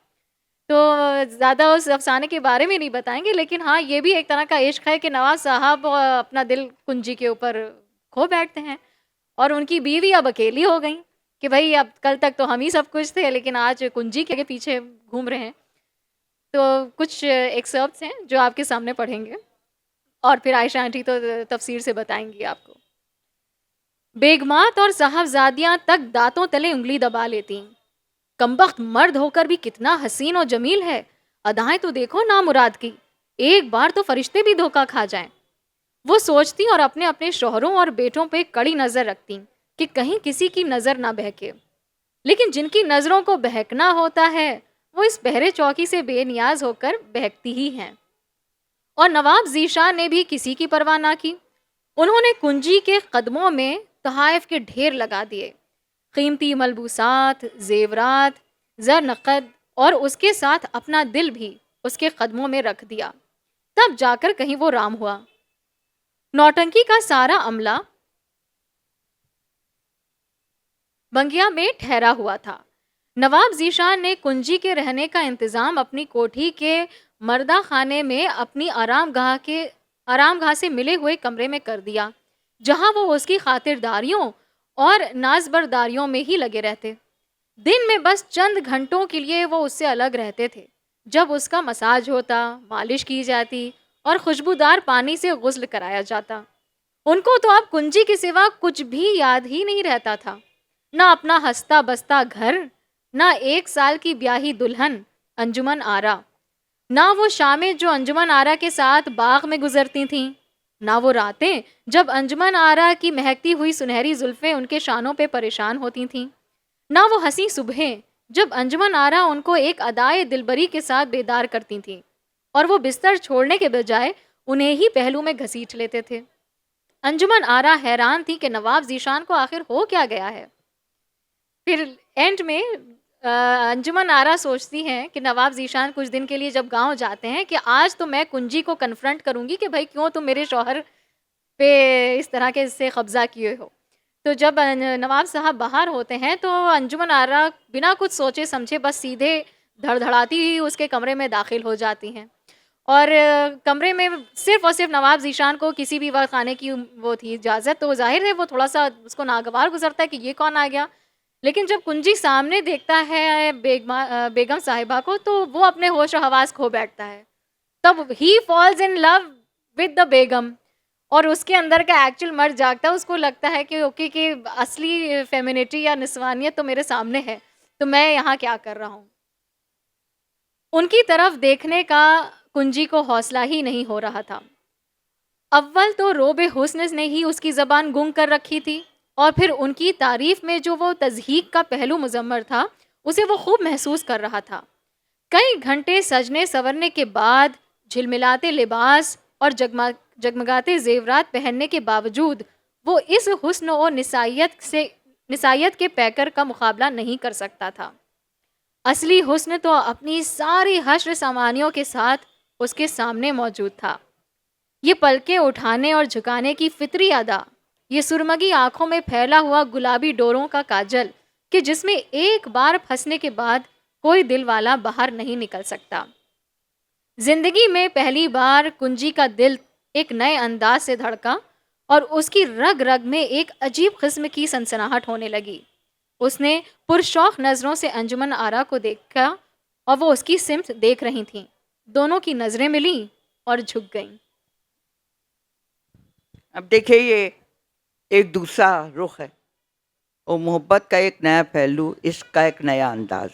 [SPEAKER 2] तो ज़्यादा उस अफ़साने के बारे में नहीं बताएँगे, लेकिन हाँ, ये भी एक तरह का इश्क है कि नवाब साहब अपना दिल कुंजी के ऊपर खो बैठते हैं और उनकी बीवी अब अकेली हो गई कि भई अब कल तक तो हम ही सब कुछ थे, लेकिन आज कुंजी के पीछे घूम रहे हैं। तो कुछ एक्सर्प्ट्स हैं जो आपके सामने पढ़ेंगे और फिर आयशा आंटी तो तफ़सीर से बताएँगी आपको। बेगमात और साहबज़ादियाँ तक दाँतों तले उँगली दबा लेतीं। कमबख्त मर्द होकर भी कितना हसीन और जमील है, अदाएं तो देखो नामुराद की, एक बार तो फरिश्ते भी धोखा खा जाएं। वो सोचती और अपने अपने शोहरों और बेटों पे कड़ी नज़र रखती कि कहीं किसी की नज़र ना बहके। लेकिन जिनकी नज़रों को बहकना होता है वो इस पहरे चौकी से बेनियाज होकर बहकती ही हैं। और नवाब ज़ीशान ने भी किसी की परवाह ना की। उन्होंने कुंजी के कदमों में तहाइफ के ढेर लगा दिए, कीमती मलबूसात, जेवरात, ज़र नकद और उसके साथ अपना दिल भी उसके कदमों में रख दिया। तब जाकर कहीं वो राम हुआ। नौटंकी का सारा अमला बंगिया में ठहरा हुआ था। नवाब ज़ीशान ने कुंजी के रहने का इंतज़ाम अपनी कोठी के मर्दा खाने में अपनी आरामगाह से मिले हुए कमरे में कर दिया, जहां वो उसकी खातिरदारियों और नाजबरदारियों में ही लगे रहते। दिन में बस चंद घंटों के लिए वो उससे अलग रहते थे, जब उसका मसाज होता, मालिश की जाती और खुशबूदार पानी से गुस्ल कराया जाता। उनको तो अब कुंजी के सिवा कुछ भी याद ही नहीं रहता था, ना अपना हंसता बसता घर, ना 1 साल की ब्याही दुल्हन अंजुमन आरा, ना वो शामें जो अंजुमन आरा के साथ बाग में गुजरती थीं, ना वो रातें जब अंजुमन आरा की महकती हुई सुनहरी जुल्फें उनके शानों पे परेशान होती थीं, ना वो हंसी सुबहें जब अंजुमन आरा उनको एक अदाए दिलबरी के साथ बेदार करती थीं और वो बिस्तर छोड़ने के बजाय उन्हें ही पहलू में घसीट लेते थे। अंजुमन आरा हैरान थी कि नवाब ज़ीशान को आखिर हो क्या गया है। फिर एंड में अंजुमन आरा सोचती हैं कि नवाब ज़ीशान कुछ दिन के लिए जब गांव जाते हैं कि आज तो मैं कुंजी को कन्फ्रंट करूंगी कि भाई क्यों तुम मेरे शौहर पे इस तरह के इससे कब्जा किए हो। तो जब नवाब साहब बाहर होते हैं तो अंजुमन आरा बिना कुछ सोचे समझे बस सीधे धड़धड़ाती हुई उसके कमरे में दाखिल हो जाती हैं और कमरे में सिर्फ और सिर्फ नवाब ज़ीशान को किसी भी वक्त आने की वो थी इजाज़त। तो जाहिर है वो थोड़ा सा उसको नागवार गुजरता है कि ये कौन आ गया। लेकिन जब कुंजी सामने देखता है बेगम साहिबा को तो वो अपने होश और हवास खो बैठता है। तब he falls in love with the Begum और उसके अंदर का एक्चुअल मर्द जागता है। उसको लगता है कि ओके कि असली फेमिनिटी या निस्वानियत तो मेरे सामने है, तो मैं यहाँ क्या कर रहा हूँ। उनकी तरफ देखने का कुंजी को हौसला ही नहीं हो रहा था। अव्वल तो रोबे हुस्न ने ही उसकी ज़बान गुंग कर रखी थी और फिर उनकी तारीफ में जो वो तज़हीक का पहलू मुजम्मर था उसे वो खूब महसूस कर रहा था। कई घंटे सजने संवरने के बाद, झिलमिलाते लिबास और जगमगाते जेवरात पहनने के बावजूद वो इस हुस्न और निसाइयत के पैकर का मुकाबला नहीं कर सकता था। असली हुस्न तो अपनी सारी हश्र सामानियों के साथ उसके सामने मौजूद था। ये पलके उठाने और झुकाने की फितरी अदा, ये सुरमगी आंखों में फैला हुआ गुलाबी डोरों का काजल कि जिसमें एक बार फंसने के बाद कोई दिल वाला बाहर नहीं निकल सकता। जिंदगी में पहली बार कुंजी का दिल एक नए अंदाज से धड़का और उसकी रग रग में एक अजीब किस्म की सनसनाहट होने लगी। उसने पुरशौक नज़रों से अंजुमन आरा को देखा और वो उसकी सिमत देख रही थीं। दोनों की नज़रें मिली और झुक गईं।
[SPEAKER 3] अब देखिए, ये एक दूसरा रुख है और मोहब्बत का एक नया पहलू, इश्क का एक नया अंदाज।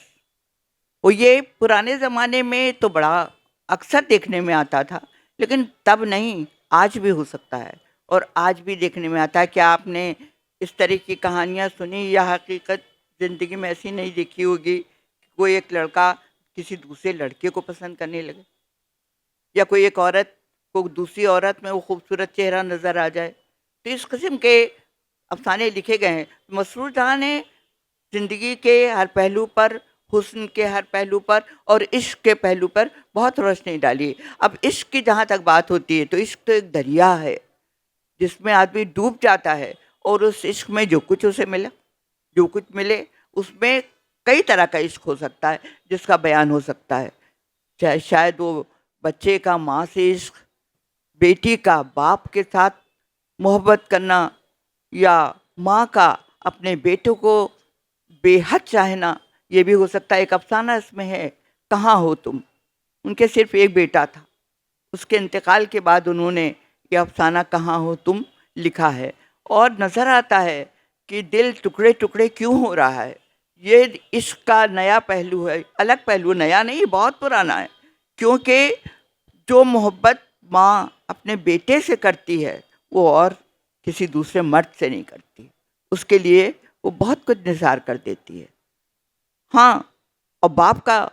[SPEAKER 3] वो ये पुराने ज़माने में तो बड़ा अक्सर देखने में आता था, लेकिन तब नहीं, आज भी हो सकता है और आज भी देखने में आता है। क्या आपने इस तरह की कहानियाँ सुनी या हकीकत ज़िंदगी में ऐसी नहीं देखी होगी कि कोई एक लड़का किसी दूसरे लड़के को पसंद करने लगे या कोई एक औरत को दूसरी औरत में वो खूबसूरत चेहरा नज़र आ जाए। तो इस किस्म के अफसाने लिखे गए हैं। मसरूर जहाँ ने ज़िंदगी के हर पहलू पर, हुस्न के हर पहलू पर और इश्क के पहलू पर बहुत रोशनी डाली। अब इश्क की जहाँ तक बात होती है तो इश्क तो एक दरिया है जिसमें आदमी डूब जाता है और उस इश्क में जो कुछ उसे मिला, जो कुछ मिले, उसमें कई तरह का इश्क हो सकता है जिसका बयान हो सकता है। चाहे शायद वो बच्चे का माँ से इश्क, बेटी का बाप के साथ मोहब्बत करना, या माँ का अपने बेटों को बेहद चाहना, ये भी हो सकता है। एक अफसाना इसमें है, कहाँ हो तुम। उनके सिर्फ एक बेटा था, उसके इंतकाल के बाद उन्होंने ये अफसाना कहाँ हो तुम लिखा है। और नज़र आता है कि दिल टुकड़े टुकड़े क्यों हो रहा है। ये इश्क का नया पहलू है, अलग पहलू, नया नहीं, बहुत पुराना है। क्योंकि जो मोहब्बत माँ अपने बेटे से करती है वो और किसी दूसरे मर्द से नहीं करती। उसके लिए वो बहुत कुछ निसार कर देती है। हाँ, और बाप का,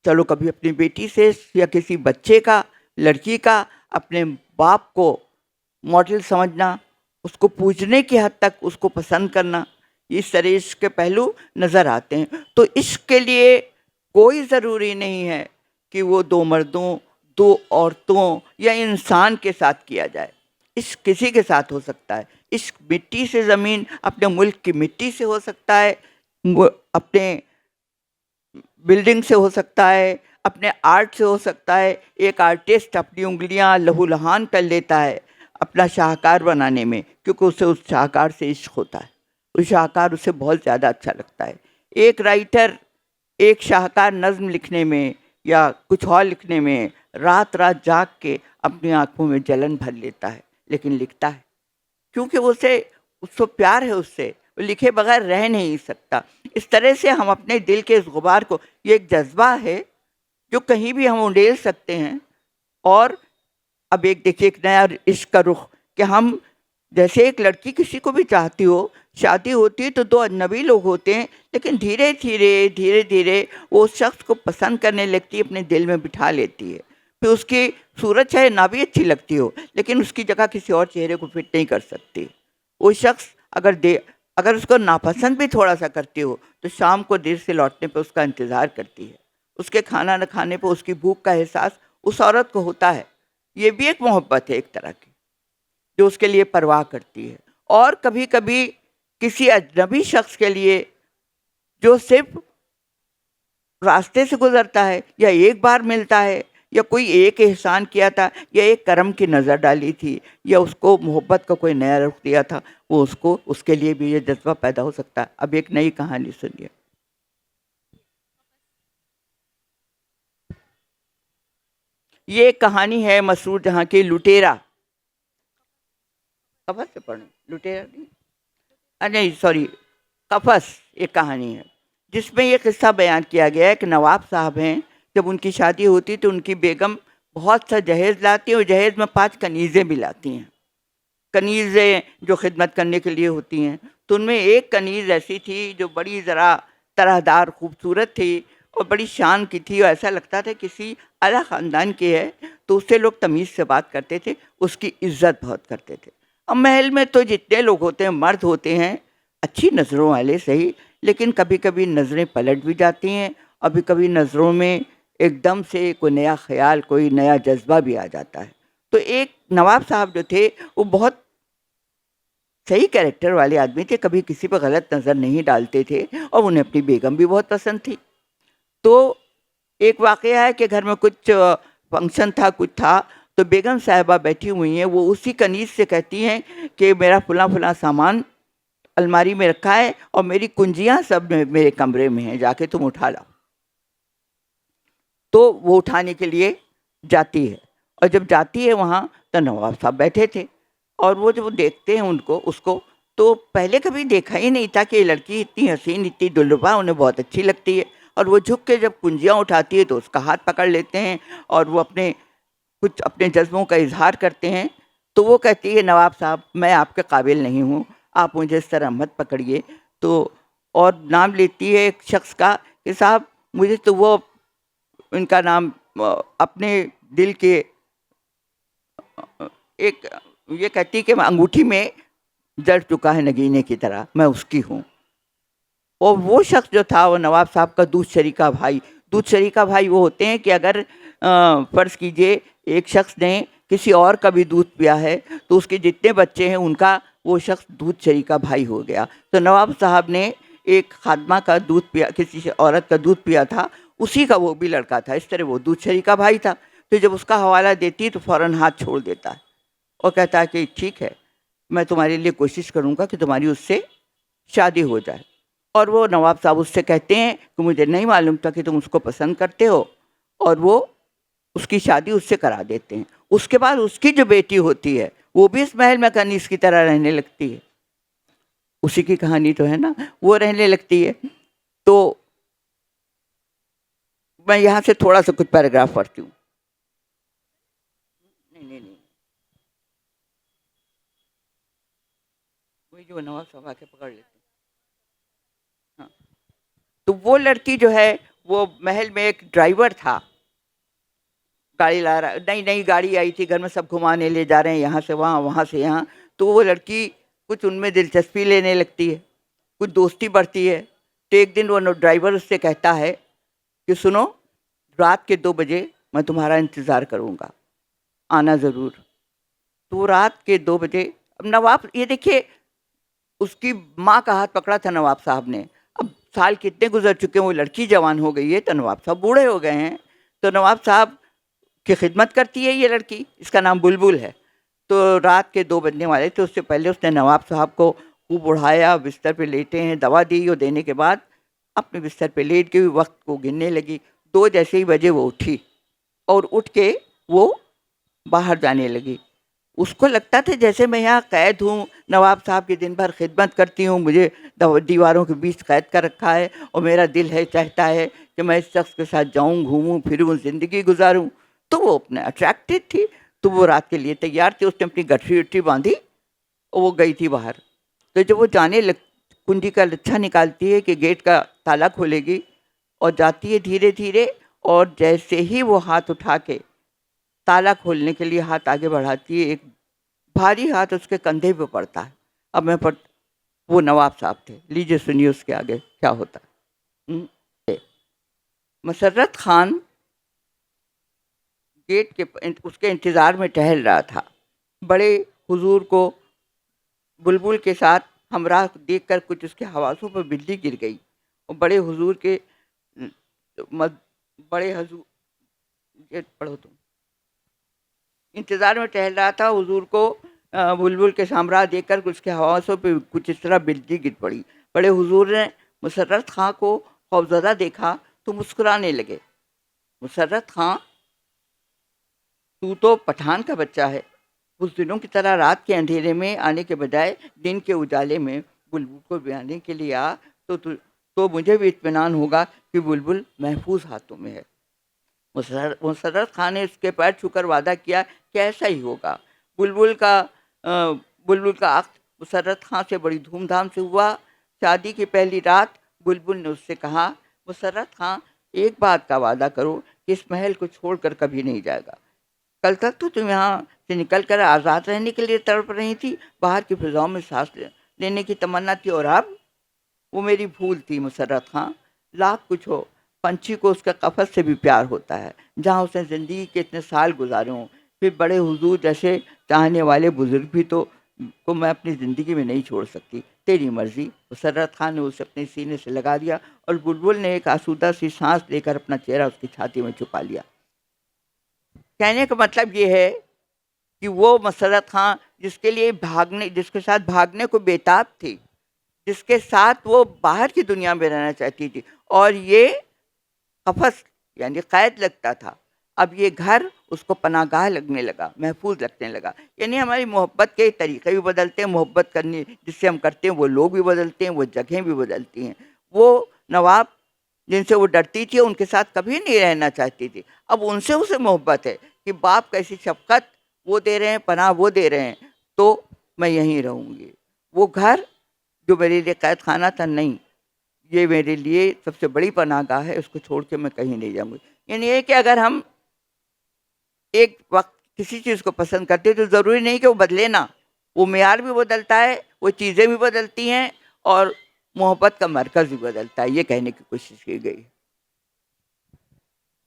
[SPEAKER 3] चलो कभी अपनी बेटी से या किसी बच्चे का, लड़की का अपने बाप को मॉडल समझना, उसको पूजने की हद तक उसको पसंद करना, इस तरह इश्क के पहलू नज़र आते हैं। तो इश्क के लिए कोई ज़रूरी नहीं है कि वो दो मर्दों, दो औरतों या इंसान के साथ किया जाए। इश्क किसी के साथ हो सकता है। इश्क मिट्टी से ज़मीन, अपने मुल्क की मिट्टी से हो सकता है, अपने बिल्डिंग से हो सकता है, अपने आर्ट से हो सकता है। एक आर्टिस्ट अपनी उंगलियां लहूलुहान कर लेता है अपना शाहकार बनाने में, क्योंकि उसे उस शाहकार से इश्क होता है, उस शाहकार उसे बहुत ज़्यादा अच्छा लगता है। एक राइटर एक शाहकार नज़्म लिखने में या कुछ और लिखने में रात रात जाग के अपनी आंखों में जलन भर लेता है, लेकिन लिखता है क्योंकि उसको प्यार है उससे, वो लिखे बगैर रह नहीं सकता। इस तरह से हम अपने दिल के इस गुबार को, ये एक जज्बा है जो कहीं भी हम उंडेल सकते हैं। और अब एक देखिए, एक नया इश्क का रुख, कि हम जैसे एक लड़की किसी को भी चाहती हो, शादी होती है तो दो अजनबी लोग होते हैं, लेकिन धीरे धीरे वो उस शख्स को पसंद करने लगती है, अपने दिल में बिठा लेती है। फिर उसकी सूरत चाहे ना भी अच्छी लगती हो, लेकिन उसकी जगह किसी और चेहरे को फिट नहीं कर सकती। वो शख्स अगर उसको नापसंद भी थोड़ा सा करती हो तो शाम को देर से लौटने पर उसका इंतज़ार करती है। उसके खाना न खाने पर उसकी भूख का एहसास उस औरत को होता है। ये भी एक मोहब्बत है एक तरह की, जो उसके लिए परवाह करती है। और कभी कभी किसी अजनबी शख्स के लिए जो सिर्फ रास्ते से गुजरता है, या एक बार मिलता है, या कोई एक एहसान किया था, या एक करम की नज़र डाली थी, या उसको मोहब्बत का कोई नया रुख दिया था, वो उसके लिए भी ये जज्बा पैदा हो सकता है। अब एक नई कहानी सुनिए। ये कहानी है मसरूर जहाँ की लुटेरा। कफस से पढ़ें, लुटेरा नहीं, नहीं सॉरी, कफस एक कहानी है जिसमें ये किस्सा बयान किया गया है कि नवाब साहब हैं, जब उनकी शादी होती तो उनकी बेगम बहुत सा जहेज़ लाती हैं, और जहेज़ में 5 कनीज़ें भी लाती हैं। कनीज़ें जो खिदमत करने के लिए होती हैं, तो उनमें एक कनीज़ ऐसी थी जो बड़ी ज़रा तरहदार खूबसूरत थी और बड़ी शान की थी, और ऐसा लगता था किसी अला ख़ानदान की है, तो उससे लोग तमीज़ से बात करते थे, उसकी इज़्ज़त बहुत करते थे। अब महल में तो जितने लोग होते हैं, मर्द होते हैं अच्छी नज़रों वाले सही, लेकिन कभी कभी नज़रें पलट भी जाती हैं, अभी कभी नज़रों में एकदम से कोई नया ख्याल, कोई नया जज्बा भी आ जाता है। तो एक नवाब साहब जो थे वो बहुत सही कैरेक्टर वाले आदमी थे, कभी किसी पर गलत नज़र नहीं डालते थे, और उन्हें अपनी बेगम भी बहुत पसंद थी। तो एक वाक़या है कि घर में कुछ फंक्शन था, कुछ था, तो बेगम साहिबा बैठी हुई हैं, वो उसी कनीज़ से कहती हैं कि मेरा फलां सामान अलमारी में रखा है और मेरी कुंजियाँ सब मेरे कमरे में हैं, जाके तुम उठा लाओ। तो वो उठाने के लिए जाती है, और जब जाती है वहाँ तो नवाब साहब बैठे थे, और वो जब देखते हैं उसको, तो पहले कभी देखा ही नहीं था कि ये लड़की इतनी हसीन, इतनी दुल्हबा, उन्हें बहुत अच्छी लगती है। और वो झुक के जब कुंजियाँ उठाती है तो उसका हाथ पकड़ लेते हैं, और वो कुछ अपने जज्बों का इजहार करते हैं। तो वो कहती है, नवाब साहब मैं आपके काबिल नहीं हूँ, आप मुझे इस तरह मत पकड़िए। तो और नाम लेती है एक शख्स का कि साहब मुझे तो वो, इनका नाम अपने दिल के एक, ये कहती कि अंगूठी में जड़ चुका है नगीने की तरह, मैं उसकी हूँ। और वो शख्स जो था वो नवाब साहब का दूध शरीका भाई। दूध शरीका भाई वो होते हैं कि अगर फ़र्ज़ कीजिए एक शख्स ने किसी और का भी दूध पिया है तो उसके जितने बच्चे हैं उनका वो शख्स दूध शरीका भाई हो गया। तो नवाब साहब ने एक खादमा का दूध पिया, किसी औरत का दूध पिया था, उसी का वो भी लड़का था। इस तरह वो दूसरी का भाई था। तो जब उसका हवाला देती तो फ़ौरन हाथ छोड़ देता है और कहता है कि ठीक है, मैं तुम्हारे लिए कोशिश करूँगा कि तुम्हारी उससे शादी हो जाए। और वो नवाब साहब उससे कहते हैं कि मुझे नहीं मालूम था कि तुम उसको पसंद करते हो, और वो उसकी शादी उससे करा देते हैं। उसके बाद उसकी जो बेटी होती है वो भी इस महल में कनीज की तरह रहने लगती है। उसी की कहानी तो है ना, वो रहने लगती है। तो मैं यहाँ से थोड़ा सा कुछ पैराग्राफ पढ़ती हूँ। नहीं नहीं नहीं, वही जो नवाब साहब आके पकड़ लेते हैं। हाँ, तो वो लड़की जो है वो महल में एक ड्राइवर था, गाड़ी ला रहा, नई नई गाड़ी आई थी, घर में सब घुमाने ले जा रहे हैं, यहाँ से वहाँ, वहाँ से यहाँ। तो वो लड़की कुछ उनमें दिलचस्पी लेने लगती है, कुछ दोस्ती बढ़ती है। तो एक दिन वो ड्राइवर उससे कहता है कि सुनो, रात के 2 बजे मैं तुम्हारा इंतज़ार करूँगा, आना ज़रूर। तो वो रात के 2 बजे, अब नवाब, ये देखिए, उसकी माँ का हाथ पकड़ा था नवाब साहब ने। अब साल कितने गुजर चुके हैं, वो लड़की जवान हो गई है, तो नवाब साहब बूढ़े हो गए हैं। तो नवाब साहब की खिदमत करती है ये लड़की, इसका नाम बुलबुल है। तो रात के 2 बजने वाले थे, उससे पहले उसने नवाब साहब को खूब उठाया, बिस्तर पे लेटे हैं, दवा दी, और देने के बाद अपने बिस्तर पे लेट के वक्त को गिनने लगी। 2 जैसे ही बजे वो उठी और उठ के वो बाहर जाने लगी। उसको लगता था जैसे मैं यहाँ कैद हूँ, नवाब साहब की दिन भर खिदमत करती हूँ, मुझे दीवारों के बीच कैद कर रखा है, और मेरा दिल है, चाहता है कि मैं इस शख्स के साथ जाऊँ, घूमूँ फिरूँ, ज़िंदगी गुजारूँ। तो वो अपने अट्रैक्टेड थी, तो वो रात के लिए तैयार थी। उसने अपनी गठरी उठरी बांधी और वो गई थी बाहर। तो जब वो जाने लग, कुंडी का लच्छा निकालती है कि गेट का ताला खोलेगी, और जाती है धीरे धीरे, और जैसे ही वो हाथ उठा के ताला खोलने के लिए हाथ आगे बढ़ाती है, एक भारी हाथ उसके कंधे पे पड़ता है। अब मैं पढ़, वो नवाब साहब थे, लीजिए सुनिए उसके आगे क्या होता है। मसर्रत खान गेट के उसके इंतज़ार में टहल रहा था। बड़े हुजूर को बुलबुल के साथ हमराह देखकर कुछ उसके हवासों पर बिजली गिर गई, और बड़े हुजूर के बड़े हुजूर, ये पढ़ो तुम, इंतज़ार में टहल रहा था। हुजूर को बुलबुल के हमराह देखकर उसके हवासों पे कुछ इस तरह बिजली गिर पड़ी। बड़े हुजूर ने मुसर्रत खां को खौफज़दा देखा तो मुस्कुराने लगे। मुसर्रत खां, तू तो पठान का बच्चा है। उस दिनों की तरह रात के अंधेरे में आने के बजाय दिन के उजाले में बुलबुल को बयाने के लिए आ, तो मुझे भी इत्मीनान होगा कि बुलबुल महफूज हाथों में है। मुसर्रत खान ने उसके पैर छूकर वादा किया कि ऐसा ही होगा। बुलबुल का अक़्द मुसर्रत खान से बड़ी धूमधाम से हुआ। शादी की पहली रात बुलबुल ने उससे कहा, मुसर्रत खान, एक बात का वादा करो कि इस महल को छोड़कर कभी नहीं जाएगा। कल तक तो तुम यहाँ से निकल कर आज़ाद रहने के लिए तड़प रही थी, बाहर की फिजाओं में सांस लेने की तमन्ना थी, और अब वो मेरी भूल थी मुसर्रत खां। लाख कुछ हो, पंछी को उसका कफस से भी प्यार होता है, जहाँ उसने ज़िंदगी के इतने साल गुजारे हों। फिर बड़े हुजूर जैसे चाहने वाले बुजुर्ग भी तो को मैं अपनी ज़िंदगी में नहीं छोड़ सकती। तेरी मर्ज़ी। मुसर्रत खान ने उसे अपने सीने से लगा दिया, और बुलबुल ने एक आसूदा सी सांस लेकर अपना चेहरा उसकी छाती में छुपा लिया। कहने का मतलब ये है कि वो मुसर्रत खां जिसके साथ भागने को बेताब थी, जिसके साथ वो बाहर की दुनिया में रहना चाहती थी, और ये कफस यानी कैद लगता था, अब ये घर उसको पनागाह लगने लगा, महफूज लगने लगा। यानी हमारी मोहब्बत के तरीक़े भी बदलते हैं, मोहब्बत करने जिससे हम करते हैं वो लोग भी बदलते हैं, वो जगहें भी बदलती हैं। वो नवाब जिनसे वो डरती थी, उनके साथ कभी नहीं रहना चाहती थी, अब उनसे उसे मोहब्बत है कि बाप कैसी शफ़क़त वो दे रहे हैं, पनाह वो दे रहे हैं, तो मैं यहीं रहूँगी। वो घर जो मेरे लिए कैद खाना था, नहीं, ये मेरे लिए सबसे बड़ी पनाहगाह है, उसको छोड़ के मैं कहीं नहीं जाऊँगी। यानी ये कि अगर हम एक वक्त किसी चीज़ को पसंद करते हैं तो ज़रूरी नहीं कि वो बदले ना, वो मेयार भी बदलता है, वो चीज़ें भी बदलती हैं, और मोहब्बत का मरकज़ भी बदलता है, ये कहने की कोशिश की गई।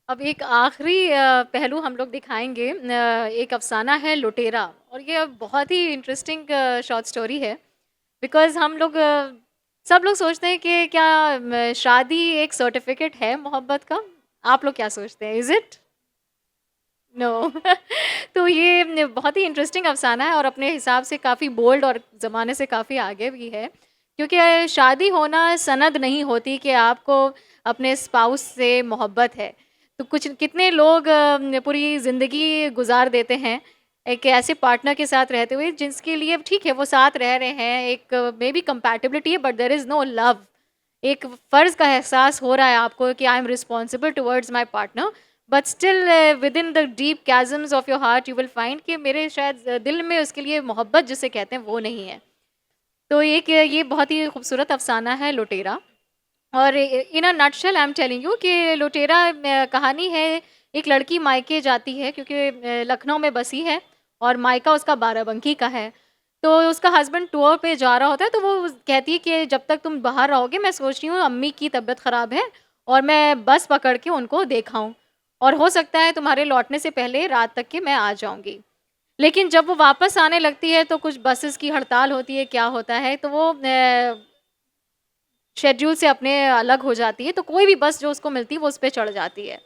[SPEAKER 2] अब एक आखिरी पहलू हम लोग दिखाएंगे। एक अफ़साना है लुटेरा, और ये बहुत ही इंटरेस्टिंग शॉर्ट स्टोरी है। बिकॉज़ हम लोग सब लोग सोचते हैं कि क्या शादी एक सर्टिफिकेट है मोहब्बत का, आप लोग क्या सोचते हैं? Is it? नो। तो ये बहुत ही इंटरेस्टिंग अफ़साना है और अपने हिसाब से काफ़ी बोल्ड और ज़माने से काफ़ी आगे भी है। क्योंकि शादी होना सनद नहीं होती कि आपको अपने स्पाउस से मोहब्बत है। तो कुछ कितने लोग पूरी ज़िंदगी गुज़ार देते हैं एक ऐसे पार्टनर के साथ रहते हुए जिसके लिए ठीक है वो साथ रह रहे हैं, एक मेबी कंपैटिबिलिटी है but there is no love. एक फ़र्ज़ का एहसास हो रहा है आपको कि I am responsible towards my partner, but still with in the deep chasms of your heart you will find कि मेरे शायद दिल में उसके लिए मोहब्बत जिसे कहते हैं वो नहीं है। तो एक ये बहुत ही खूबसूरत अफ़साना है लुटेरा। और in a nutshell I am telling you कि लुटेरा कहानी है, एक लड़की मायके जाती है क्योंकि लखनऊ में बसी है और मायका उसका बाराबंकी का है। तो उसका हस्बैंड टूर पे जा रहा होता है तो वो कहती है कि जब तक तुम बाहर रहोगे मैं सोच रही हूँ अम्मी की तबीयत ख़राब है और मैं बस पकड़ के उनको देखाऊँ और हो सकता है तुम्हारे लौटने से पहले रात तक के मैं आ जाऊँगी। लेकिन जब वो वापस आने लगती है तो कुछ बसेस की हड़ताल होती है, क्या होता है तो वो शेड्यूल से अपने अलग हो जाती है, तो कोई भी बस जो उसको मिलती है वो उस पे चढ़ जाती है।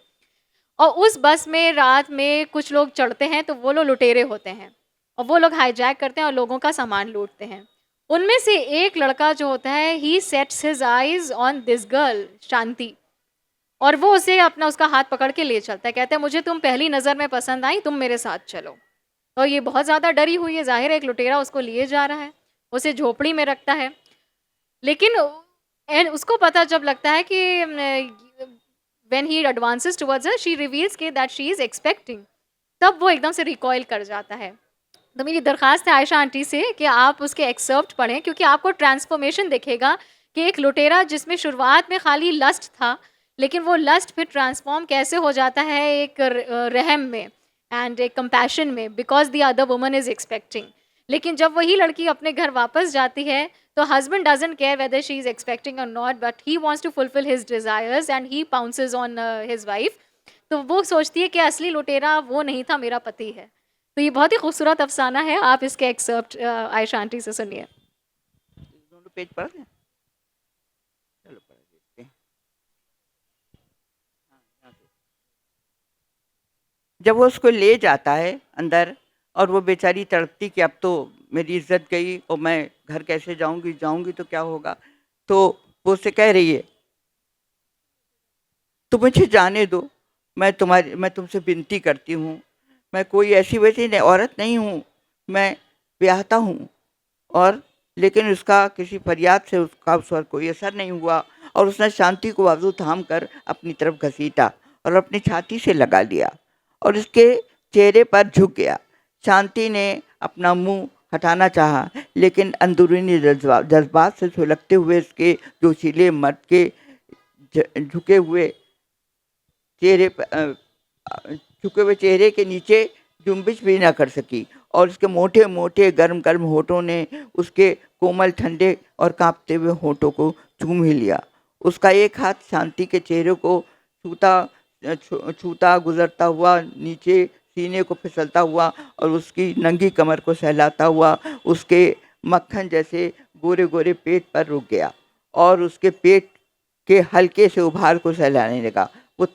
[SPEAKER 2] और उस बस में रात में कुछ लोग चढ़ते हैं तो वो लोग लुटेरे होते हैं और वो लोग हाईजैक करते हैं और लोगों का सामान लूटते हैं। उनमें से एक लड़का जो होता है he sets his eyes on this girl Shanti और वो उसे अपना उसका हाथ पकड़ के ले चलता है। कहता है मुझे तुम पहली नज़र में पसंद आई, तुम मेरे साथ चलो। और ये बहुत ज़्यादा डरी हुई है, ज़ाहिर है एक लुटेरा उसको लिए जा रहा है, उसे झोपड़ी में रखता है। लेकिन एंड उसको पता जब लगता है कि when he advances towards her she reveals के दैट शी इज़ एक्सपेक्टिंग, तब वो एकदम से रिकॉइल कर जाता है। तो मेरी दरख्वास्त है आयशा आंटी से कि आप उसके एक्सर्प्ट पढ़ें क्योंकि आपको ट्रांसफॉर्मेशन दिखेगा कि एक लुटेरा जिसमें शुरुआत में खाली लस्ट था, लेकिन वो लस्ट फिर ट्रांसफॉर्म कैसे हो जाता है एक रहम में एंड एक कंपैशन में, because the other woman is expecting. लेकिन जब वही लड़की अपने घर वापस जाती है तो husband doesn't care whether she is expecting और not, but he wants to fulfil his desires and he pounces on his wife. तो वो सोचती है कि असली लुटेरा वो नहीं था, मेरा पति है। तो ये बहुत ही खूबसूरत अफसाना है, आप इसके एक्सर्प्ट आयशा आंटी से सुनिए।
[SPEAKER 3] दोनों पेज पढ़ लें? चलो पढ़ देखते हैं। हाँ, यहाँ से। जब वो उसको ले जाता है अंदर और वो बेचारी तड़पती कि अब तो मेरी इज्जत गई और मैं घर कैसे जाऊंगी तो क्या होगा, तो वो उससे कह रही है तो मुझे जाने दो, मैं तुमसे विनती करती हूँ, मैं कोई ऐसी वैसी औरत नहीं हूँ, मैं ब्याहता हूँ। और लेकिन उसका किसी फरियाद से उसका उस पर कोई असर नहीं हुआ और उसने शांति को बाजू थाम कर अपनी तरफ घसीटा और अपनी छाती से लगा लिया और उसके चेहरे पर झुक गया। शांति ने अपना मुंह हटाना चाहा, लेकिन अंदरूनी जज्बात से सुलगते हुए उसके जोशीले मर्द के झुके हुए चेहरे पर झुके हुए चेहरे के नीचे जुम्बिश भी ना कर सकी और उसके मोटे मोटे गर्म गर्म होठों ने उसके कोमल ठंडे और कांपते हुए होठों को चूम ही लिया। उसका एक हाथ शांति के चेहरे को छूता गुजरता हुआ नीचे सीने को फिसलता हुआ और उसकी नंगी कमर को सहलाता हुआ उसके मक्खन जैसे गोरे गोरे पेट पर रुक गया और उसके पेट के हल्के से उभार को सहलाने लगा। वो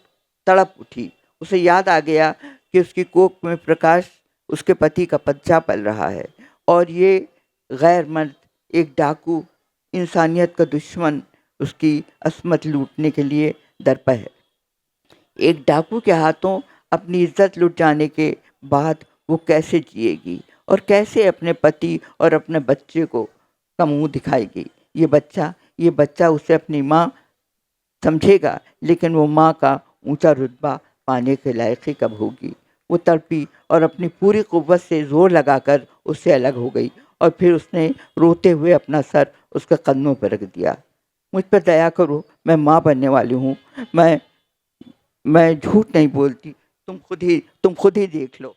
[SPEAKER 3] तड़प उठी, उसे याद आ गया कि उसकी कोख में प्रकाश उसके पति का बच्चा पल रहा है और ये गैर मर्द एक डाकू, इंसानियत का दुश्मन उसकी अस्मत लूटने के लिए दरपा है। एक डाकू के हाथों अपनी इज्जत लुट जाने के बाद वो कैसे जिएगी और कैसे अपने पति और अपने बच्चे को का मुंह दिखाएगी। ये बच्चा उसे अपनी माँ समझेगा, लेकिन वो माँ का ऊंचा रुतबा पाने के लायक ही कब होगी। वो तड़पी और अपनी पूरी कुव्वत से जोर लगाकर उससे अलग हो गई और फिर उसने रोते हुए अपना सर उसके कदमों पर रख दिया। मुझ पर दया करो, मैं माँ बनने वाली हूँ, मैं झूठ नहीं बोलती, तुम खुद ही देख लो।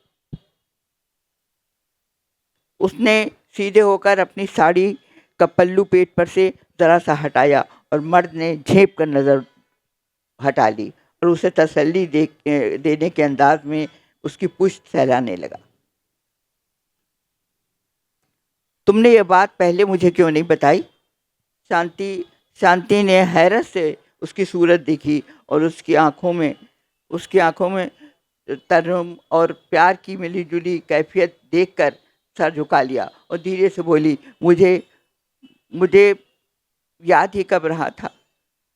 [SPEAKER 3] उसने सीधे होकर अपनी साड़ी का पल्लू पेट पर से जरा सा हटाया और मर्द ने झेप कर नज़र हटा ली और उसे तसल्ली देने के अंदाज में उसकी पुश्त सहलाने लगा। तुमने ये बात पहले मुझे क्यों नहीं बताई? शांति ने हैरत से उसकी सूरत देखी और उसकी आंखों में उसकी आंखों में तरन्नुम और प्यार की मिली जुली कैफियत देखकर सर झुका लिया और धीरे से बोली, मुझे मुझे याद ही कब रहा था।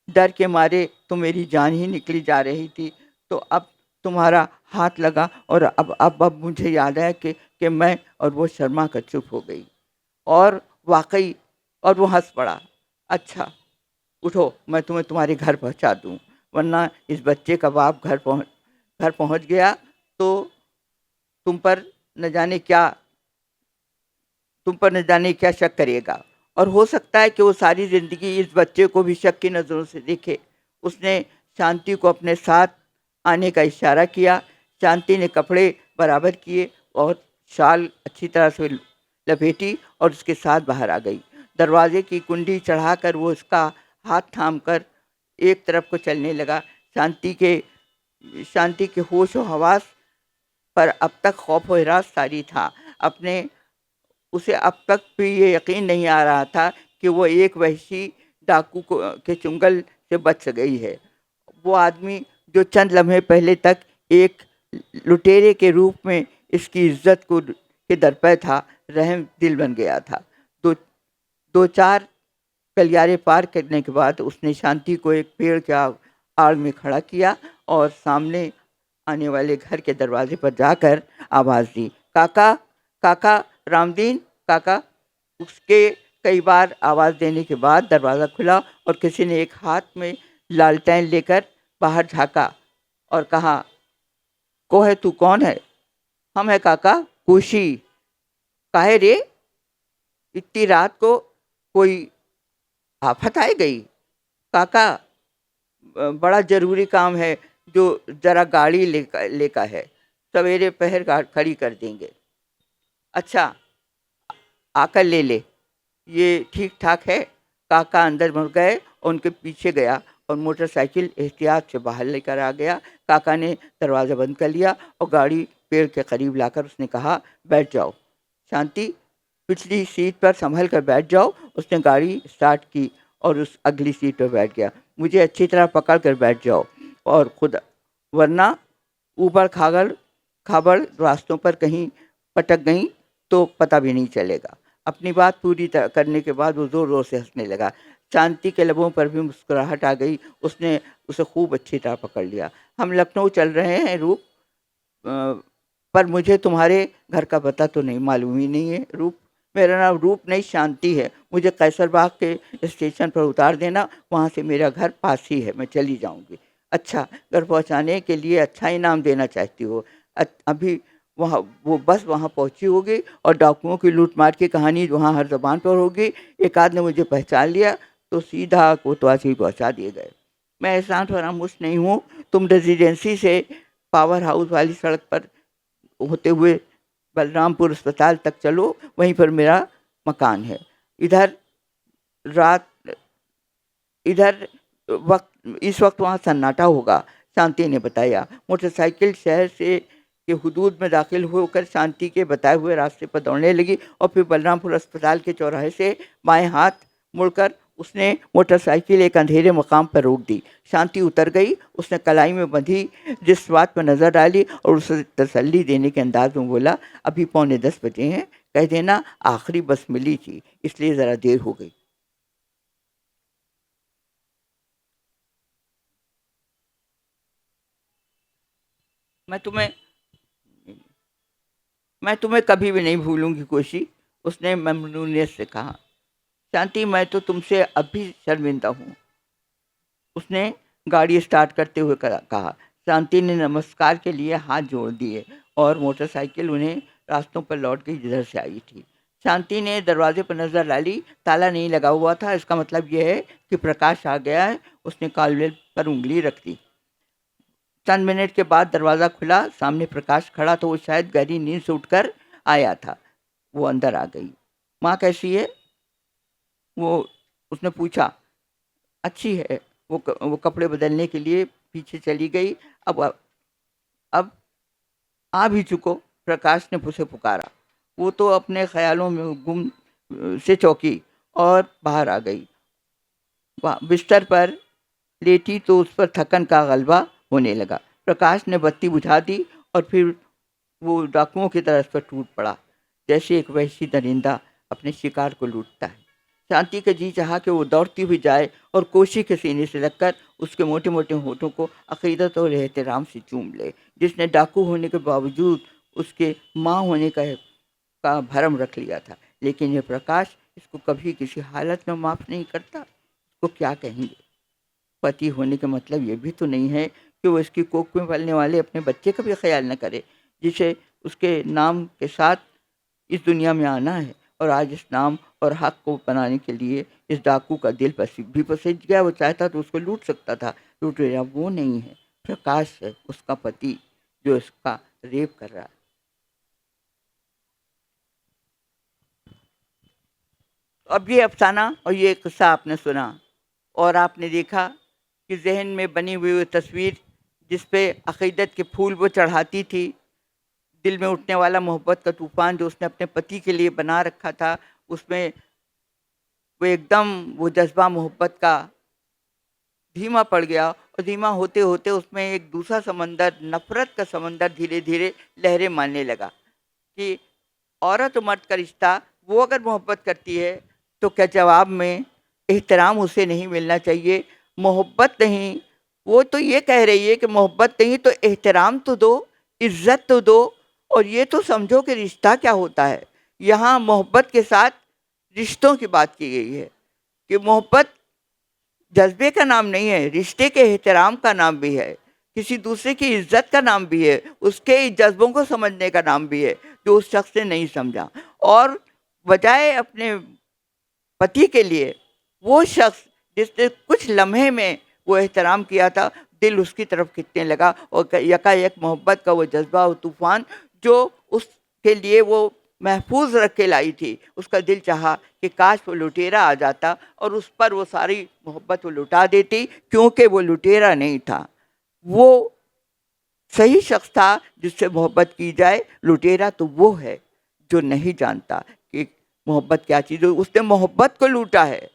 [SPEAKER 3] डर के मारे तो मेरी जान ही निकली जा रही थी, तो अब तुम्हारा हाथ लगा और अब मुझे याद है कि मैं और वो शर्मा कर चुप हो गई। और वाकई, और वो हंस पड़ा। अच्छा, उठो, मैं तुम्हें तुम्हारे घर पहुंचा दूं, वरना इस बच्चे का बाप घर पहुंच गया तो तुम पर न जाने क्या तुम पर न जाने क्या शक करेगा, और हो सकता है कि वो सारी ज़िंदगी इस बच्चे को भी शक की नज़रों से देखे। उसने शांति को अपने साथ आने का इशारा किया। शांति ने कपड़े बराबर किए और शाल अच्छी तरह से लपेटी और उसके साथ बाहर आ गई। दरवाजे की कुंडी चढ़ाकर वो उसका हाथ थामकर एक तरफ को चलने लगा। शांति के होश और हवास पर अब तक खौफ और हिरास तारी था। उसे अब तक भी ये यकीन नहीं आ रहा था कि वो एक वहशी डाकू के चुंगल से बच गई है। वो आदमी जो चंद लम्हे पहले तक एक लुटेरे के रूप में इसकी इज्जत को के दरपे था, रहम दिल बन गया था। दो दो चार गलियारे पार करने के बाद उसने शांति को एक पेड़ के आड़ में खड़ा किया और सामने आने वाले घर के दरवाजे पर जाकर आवाज़ दी, काका, काका, रामदीन, काका। उसके कई बार आवाज़ देने के बाद दरवाज़ा खुला और किसी ने एक हाथ में लालटेन लेकर बाहर झाँका और कहा, को है तू, कौन है? हम है काका, कुशी। काहे रे, इतनी रात को कोई आफत आ गई? काका, बड़ा ज़रूरी काम है जो ज़रा गाड़ी लेकर है, सवेरे पहर खड़ी कर देंगे। अच्छा, आकर ले ले, ये ठीक ठाक है। काका अंदर मुड़ गए और उनके पीछे गया और मोटरसाइकिल एहतियात से बाहर लेकर आ गया। काका ने दरवाज़ा बंद कर लिया और गाड़ी पेड़ के करीब लाकर उसने कहा, बैठ जाओ। शांति, पिछली सीट पर संभल कर बैठ जाओ। उसने गाड़ी स्टार्ट की और उस अगली सीट पर बैठ गया। मुझे अच्छी तरह पकड़ कर बैठ जाओ और खुद, वरना ऊपर खाबड़ रास्तों पर कहीं पटक गई तो पता भी नहीं चलेगा। अपनी बात पूरी करने के बाद वो ज़ोर ज़ोर से हंसने लगा। शांति के लबों पर भी मुस्कुराहट आ गई। उसने उसे खूब अच्छी तरह पकड़ लिया। हम लखनऊ चल रहे हैं रूप, पर मुझे तुम्हारे घर का पता तो नहीं मालूम ही नहीं है रूप। मेरा नाम रूप नहीं, शांति है। मुझे कैसरबाग के स्टेशन पर उतार देना, वहाँ से मेरा घर पास ही है, मैं चली जाऊँगी। अच्छा, घर पहुँचाने के लिए अच्छा इनाम देना चाहती हो? अभी वहाँ वो बस वहाँ पहुँची होगी और डाकुओं की लूटमार की कहानी वहाँ हर ज़बान पर होगी। एक आध ने मुझे पहचान लिया तो सीधा कोतवाली पहुँचा दिए गए। मैं एहसान फरामोश नहीं हूँ। तुम रेजिडेंसी से पावर हाउस वाली सड़क पर होते हुए बलरामपुर अस्पताल तक चलो, वहीं पर मेरा मकान है। इधर इस वक्त वहाँ सन्नाटा होगा, शांति ने बताया। मोटरसाइकिल शहर से के हुदूद में दाखिल होकर शांति के बताए हुए रास्ते पर दौड़ने लगी और फिर बलरामपुर अस्पताल के चौराहे से बाएं हाथ मुड़कर उसने मोटरसाइकिल एक अंधेरे मकाम पर रोक दी। शांति उतर गई। उसने कलाई में बंधी जिस बात पर नज़र डाली और उसे तसल्ली देने के अंदाज में बोला, अभी 9:45 बजे हैं, कह देना आखिरी बस मिली थी इसलिए ज़रा देर हो गई। मैं तुम्हें कभी भी नहीं भूलूंगी कोशी, उसने ममनूनियत से कहा। शांति, मैं तो तुमसे अभी शर्मिंदा हूँ, उसने गाड़ी स्टार्ट करते हुए कहा। शांति ने नमस्कार के लिए हाथ जोड़ दिए और मोटरसाइकिल उन्हें रास्तों पर लौट गई जिधर से आई थी। शांति ने दरवाजे पर नज़र डाली, ताला नहीं लगा हुआ था। इसका मतलब यह है कि प्रकाश आ गया है। उसने कॉलबेल पर उंगली रख दी। चंद मिनट के बाद दरवाज़ा खुला। सामने प्रकाश खड़ा तो वो शायद गहरी नींद से उठकर आया था। वो अंदर आ गई। माँ कैसी है? उसने पूछा। अच्छी है। वो कपड़े बदलने के लिए पीछे चली गई। अब आ भी चुको, प्रकाश ने उसे पुकारा। वो तो अपने ख्यालों में गुम से चौंकी और बाहर आ गई। बिस्तर पर लेटी तो उस पर थकन का गलबा होने लगा। प्रकाश ने बत्ती बुझा दी और फिर वो डाकुओं की तरह उस पर टूट पड़ा, जैसे एक वहशी दरिंदा अपने शिकार को लूटता है। शांति का जी चाहा कि वो दौड़ती हुई जाए और कोशी के सीने से लगकर उसके मोटे मोटे होठों को अकीदत और एहतराम से चूम ले, जिसने डाकू होने के बावजूद उसके माँ होने का भरम रख लिया था। लेकिन ये प्रकाश इसको कभी किसी हालत में माफ़ नहीं करता। इसको क्या कहेंगे? पति होने का मतलब ये भी तो नहीं है कि वो इसकी कोख में पलने वाले अपने बच्चे का भी ख्याल न करे, जिसे उसके नाम के साथ इस दुनिया में आना है। और आज इस नाम और हक को बनाने के लिए इस डाकू का दिल भी पसीज गया। वो चाहता तो उसको लूट सकता था, लूट रहा वो नहीं है, प्रकाश है उसका पति जो इसका रेप कर रहा है। अब ये अफसाना और ये किस्सा आपने सुना और आपने देखा कि जहन में बनी हुई वो तस्वीर जिस पे अक़ीदत के फूल वो चढ़ाती थी, दिल में उठने वाला मोहब्बत का तूफ़ान जो उसने अपने पति के लिए बना रखा था, उसमें वो एकदम वो जज्बा मोहब्बत का धीमा पड़ गया और धीमा होते होते उसमें एक दूसरा समंदर, नफ़रत का समंदर धीरे धीरे लहरें मारने लगा कि औरत और मर्द का रिश्ता, वो अगर मोहब्बत करती है तो क्या जवाब में एहतराम उसे नहीं मिलना चाहिए? मोहब्बत नहीं, वो तो ये कह रही है कि मोहब्बत नहीं तो एहतराम तो दो, इज़्ज़त तो दो, और ये तो समझो कि रिश्ता क्या होता है। यहाँ मोहब्बत के साथ रिश्तों की बात की गई है कि मोहब्बत जज्बे का नाम नहीं है, रिश्ते के एहतराम का नाम भी है, किसी दूसरे की इज्जत का नाम भी है, उसके जज्बों को समझने का नाम भी है जो उस शख्स ने नहीं समझा। और बजाय अपने पति के लिए वो शख्स जिसने कुछ लम्हे में वो एहतराम किया था, दिल उसकी तरफ खिंचने लगा और यकायक मोहब्बत का वो जज्बा और तूफ़ान जो उसके लिए वो महफूज रख के लाई थी, उसका दिल चाहा कि काश वो लुटेरा आ जाता और उस पर वो सारी मोहब्बत वो लुटा देती, क्योंकि वो लुटेरा नहीं था, वो सही शख्स था जिससे मोहब्बत की जाए। लुटेरा तो वो है जो नहीं जानता कि मोहब्बत क्या चीज़ है। उसने मोहब्बत को लूटा है,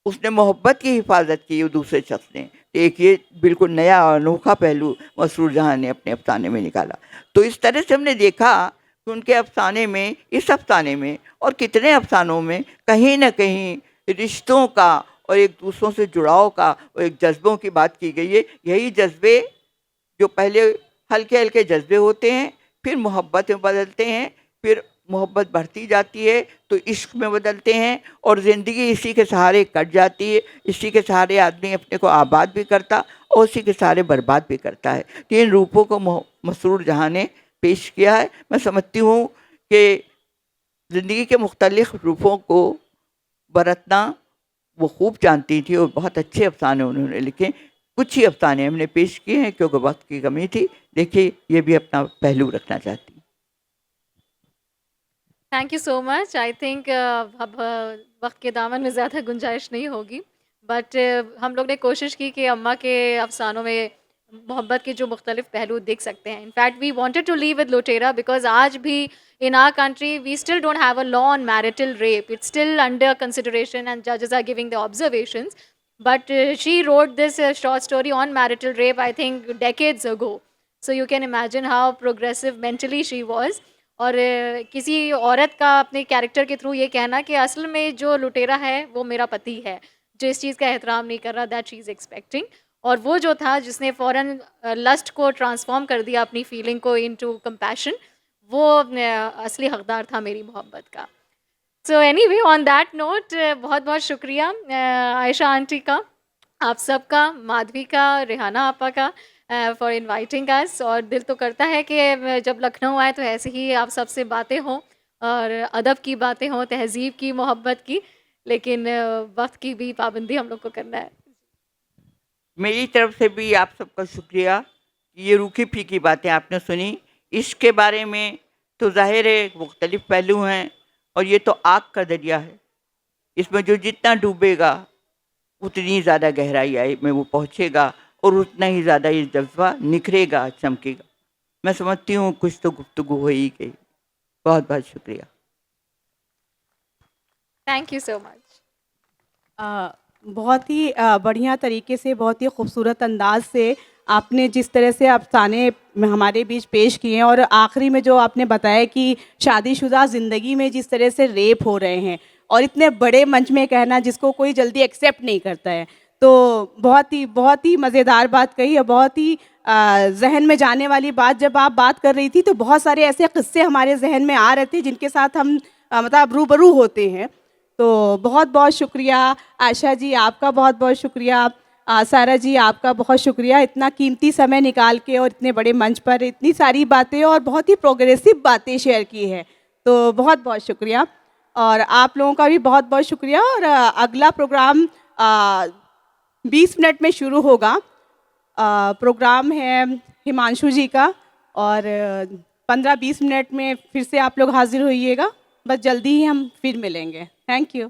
[SPEAKER 3] उसने मोहब्बत की हिफाजत की दूसरे शख्स ने। एक ये बिल्कुल नया और अनोखा पहलू मसरूर जहाँ ने अपने अफसाने में निकाला। तो इस तरह से हमने देखा कि उनके अफसाने में, इस अफसाने में और कितने अफसानों में कहीं ना कहीं रिश्तों का और एक दूसरों से जुड़ाव का और एक जज्बों की बात की गई है। यही जज्बे जो पहले हल्के हल्के जज्बे होते हैं, फिर मोहब्बत में बदलते हैं, फिर मोहब्बत बढ़ती जाती है तो इश्क में बदलते हैं और ज़िंदगी इसी के सहारे कट जाती है। इसी के सहारे आदमी अपने को आबाद भी करता और उसी के सहारे बर्बाद भी करता है। तीन रूपों को मसरूर जहाँ ने पेश किया है। मैं समझती हूँ कि ज़िंदगी के मुख्तलिफ़ रूपों को बरतना वो खूब जानती थी और बहुत अच्छे अफसाने उन्होंने लिखे। कुछ ही अफसाने हमने पेश किए हैं क्योंकि वक्त की कमी थी। देखिए, ये भी अपना पहलू रखना चाहती।
[SPEAKER 2] Thank you so much. I think अब वक्त के दामन में ज़्यादा गुंजाइश नहीं होगी, बट हम लोग ने कोशिश की कि अम्मा के अफसानों में मोहब्बत के जो मुख्तलिफ पहलू देख सकते हैं। In fact we wanted to leave with लुटेरा बिकॉज आज भी in our country we still don't have a law on marital rape, it's still under consideration and जजेस are giving the observations, but she wrote this short story on marital rape, I think decades ago, so you can imagine how progressive mentally she was. और किसी औरत का अपने character के through ये कहना कि असल में जो लुटेरा है वो मेरा पति है, जो इस चीज़ का एहतराम नहीं कर रहा, दैट शी इज़ एक्सपेक्टिंग, और वो जो था जिसने फ़ौरन लस्ट को ट्रांसफॉर्म कर दिया अपनी फीलिंग को इनटू कंपैशन, वो असली हकदार था मेरी मोहब्बत का। So anyway, on that note, बहुत बहुत शुक्रिया आयशा आंटी का, आप सबका, माधवी का, रेहाना आपा का, फॉर इनवाइटिंग अस। और दिल तो करता है कि जब लखनऊ आए तो ऐसे ही आप सबसे बातें हों और अदब की बातें हों, तहज़ीब की, मोहब्बत की, लेकिन वक्त की भी पाबंदी हम लोग को करना है।
[SPEAKER 3] मेरी तरफ से भी आप सबका शुक्रिया। ये रूखी फीकी बातें आपने सुनी। इश्क के बारे में तो ज़ाहिर है मुख्तलिफ़ पहलू हैं और ये तो आग का दरिया है। इसमें जो जितना डूबेगा उतनी ज़्यादा गहराई आई में वो पहुँचेगा और उतना ही ज़्यादा ये जज्बा निखरेगा, चमकेगा। मैं समझती हूँ कुछ तो गुफ्तगू हो ही गई। बहुत बहुत शुक्रिया।
[SPEAKER 2] Thank you so much.
[SPEAKER 4] बहुत ही बढ़िया तरीके से, बहुत ही खूबसूरत अंदाज से आपने जिस तरह से अफसाने हमारे बीच पेश किए हैं, और आखिरी में जो आपने बताया कि शादीशुदा ज़िंदगी में जिस तरह से रेप हो रहे हैं और इतने बड़े मंच में कहना जिसको कोई जल्दी एक्सेप्ट नहीं करता है, तो बहुत ही मज़ेदार बात कही और बहुत ही जहन में जाने वाली बात। जब आप बात कर रही थी तो बहुत सारे ऐसे किस्से हमारे जहन में आ रहे थे जिनके साथ हम मतलब रूबरू होते हैं। तो बहुत बहुत शुक्रिया आशा जी, आपका बहुत बहुत शुक्रिया। सारा जी, आपका बहुत शुक्रिया इतना कीमती समय निकाल के और इतने बड़े मंच पर इतनी सारी बातें और बहुत ही प्रोग्रेसिव बातें शेयर की है, तो बहुत बहुत शुक्रिया। और आप लोगों का भी बहुत बहुत शुक्रिया। और अगला प्रोग्राम 20 मिनट में शुरू होगा। प्रोग्राम है हिमांशु जी का, और 15-20 मिनट में फिर से आप लोग हाजिर होइएगा। बस जल्दी ही हम फिर मिलेंगे। Thank you.